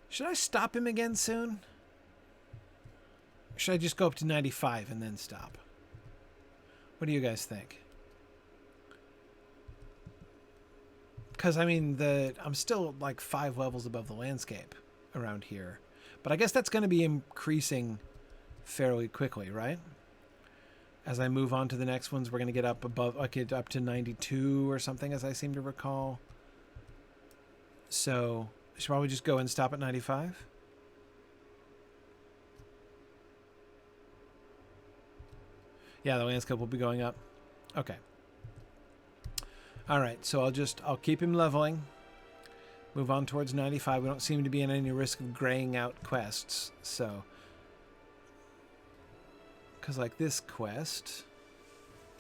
Should I stop him again soon? Or should I just go up to 95 and then stop? What do you guys think? Because, I mean, I'm still like 5 levels above the landscape around here. But I guess that's going to be increasing fairly quickly, right? As I move on to the next ones, we're going to get up above, like get up to 92 or something, as I seem to recall. So, I should probably just go and stop at 95. Yeah, the landscape will be going up. Okay. All right, so I'll keep him leveling. Move on towards 95. We don't seem to be in any risk of graying out quests, so... Because, like, this quest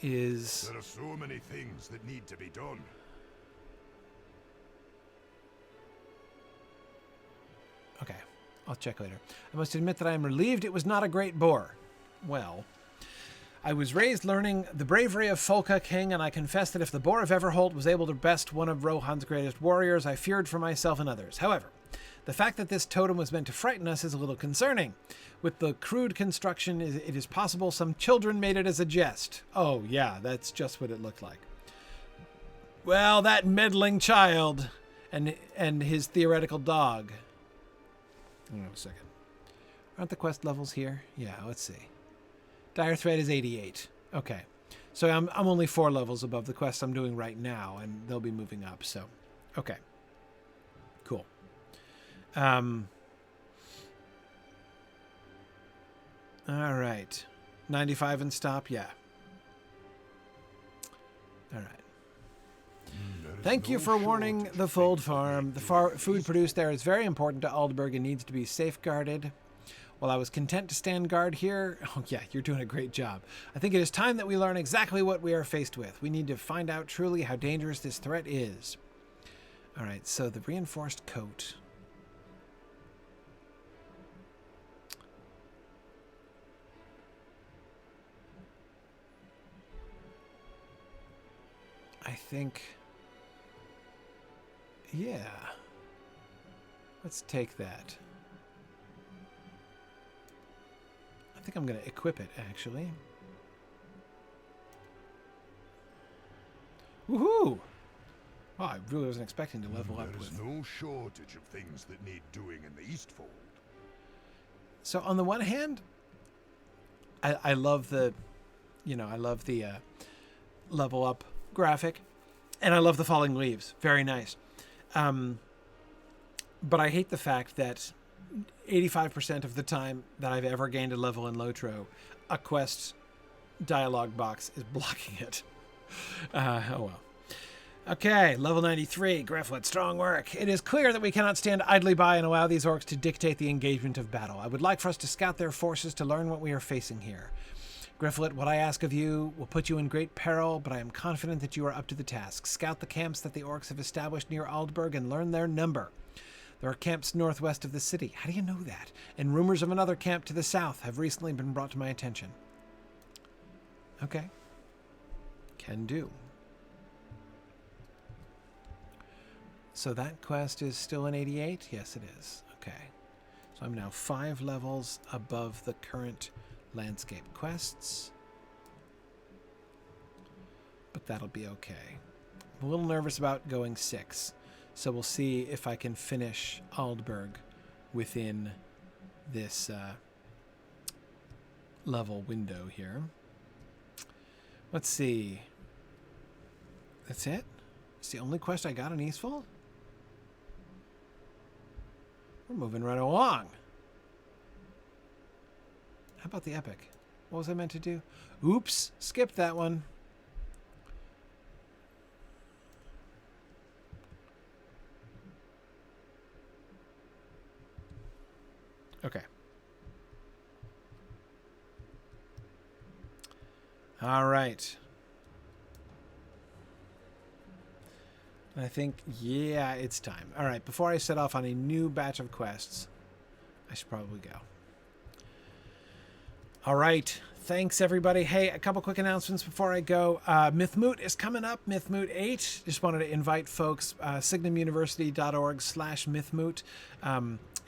is... There are so many things that need to be done. Okay, I'll check later. I must admit that I am relieved it was not a great boar. Well, I was raised learning the bravery of Folka King, and I confess that if the boar of Everholt was able to best one of Rohan's greatest warriors, I feared for myself and others. However, the fact that this totem was meant to frighten us is a little concerning. With the crude construction, it is possible some children made it as a jest. Oh, yeah, that's just what it looked like. Well, that meddling child and his theoretical dog. Hang on a second. Aren't the quest levels here? Yeah, let's see. Dire Threat is 88. Okay. So I'm only 4 levels above the quest I'm doing right now, and they'll be moving up, so... Okay. Cool. All right. 95 and stop? Yeah. All right. Thank you for warning the Fold Farm. The food produced there is very important to Aldburg and needs to be safeguarded. While I was content to stand guard here... Oh, yeah, you're doing a great job. I think it is time that we learn exactly what we are faced with. We need to find out truly how dangerous this threat is. All right, so the reinforced coat... I think... Yeah. Let's take that. I think I'm going to equip it, actually. Woohoo! Wow, I really wasn't expecting to level up with. There is no shortage of things that need doing in the Eastfold. So on the one hand, I love the, I love the level up graphic, and I love the falling leaves. Very nice. But I hate the fact that 85% of the time that I've ever gained a level in Lotro, a quest dialogue box is blocking it. Oh well. Okay, level 93, Gryfflet, strong work. It is clear that we cannot stand idly by and allow these orcs to dictate the engagement of battle. I would like for us to scout their forces to learn what we are facing here. Gryfflet, what I ask of you will put you in great peril, but I am confident that you are up to the task. Scout the camps that the orcs have established near Aldburg and learn their number. There are camps northwest of the city. How do you know that? And rumors of another camp to the south have recently been brought to my attention. Okay. Can do. So that quest is still in 88? Yes, it is. Okay. So I'm now 5 levels above the current landscape quests. But that'll be okay. I'm a little nervous about going 6. So we'll see if I can finish Aldburg within this level window here. Let's see. That's it? It's the only quest I got in Eastfold? We're moving right along. How about the epic? What was I meant to do? Oops, skipped that one. Okay. All right. I think, yeah, it's time. All right, before I set off on a new batch of quests, I should probably go. All right. Thanks, everybody. Hey, a couple quick announcements before I go. Mythmoot is coming up, Mythmoot 8. Just wanted to invite folks, signumuniversity.org/Mythmoot.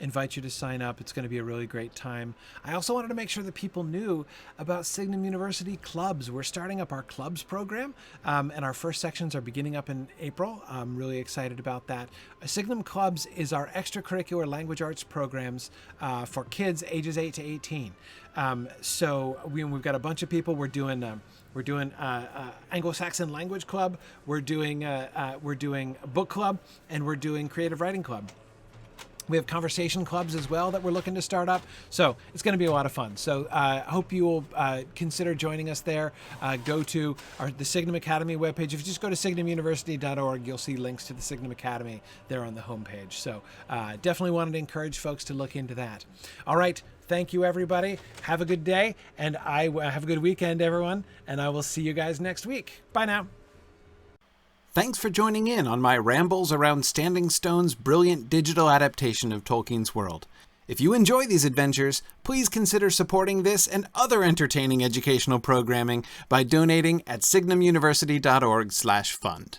invite you to sign up. It's going to be a really great time. I also wanted to make sure that people knew about Signum University clubs. We're starting up our clubs program, and our first sections are beginning up in April. I'm really excited about that. Signum Clubs is our extracurricular language arts programs for kids ages 8 to 18. So we've got a bunch of people. We're doing Anglo-Saxon Language Club. We're doing book club, and we're doing creative writing club. We have conversation clubs as well that we're looking to start up. So it's going to be a lot of fun. So I hope you will consider joining us there. Go to the Signum Academy webpage. If you just go to signumuniversity.org, you'll see links to the Signum Academy there on the homepage. So definitely wanted to encourage folks to look into that. All right. Thank you, everybody. Have a good day. And have a good weekend, everyone. And I will see you guys next week. Bye now. Thanks for joining in on my rambles around Standing Stone's brilliant digital adaptation of Tolkien's world. If you enjoy these adventures, please consider supporting this and other entertaining educational programming by donating at signumuniversity.org/fund.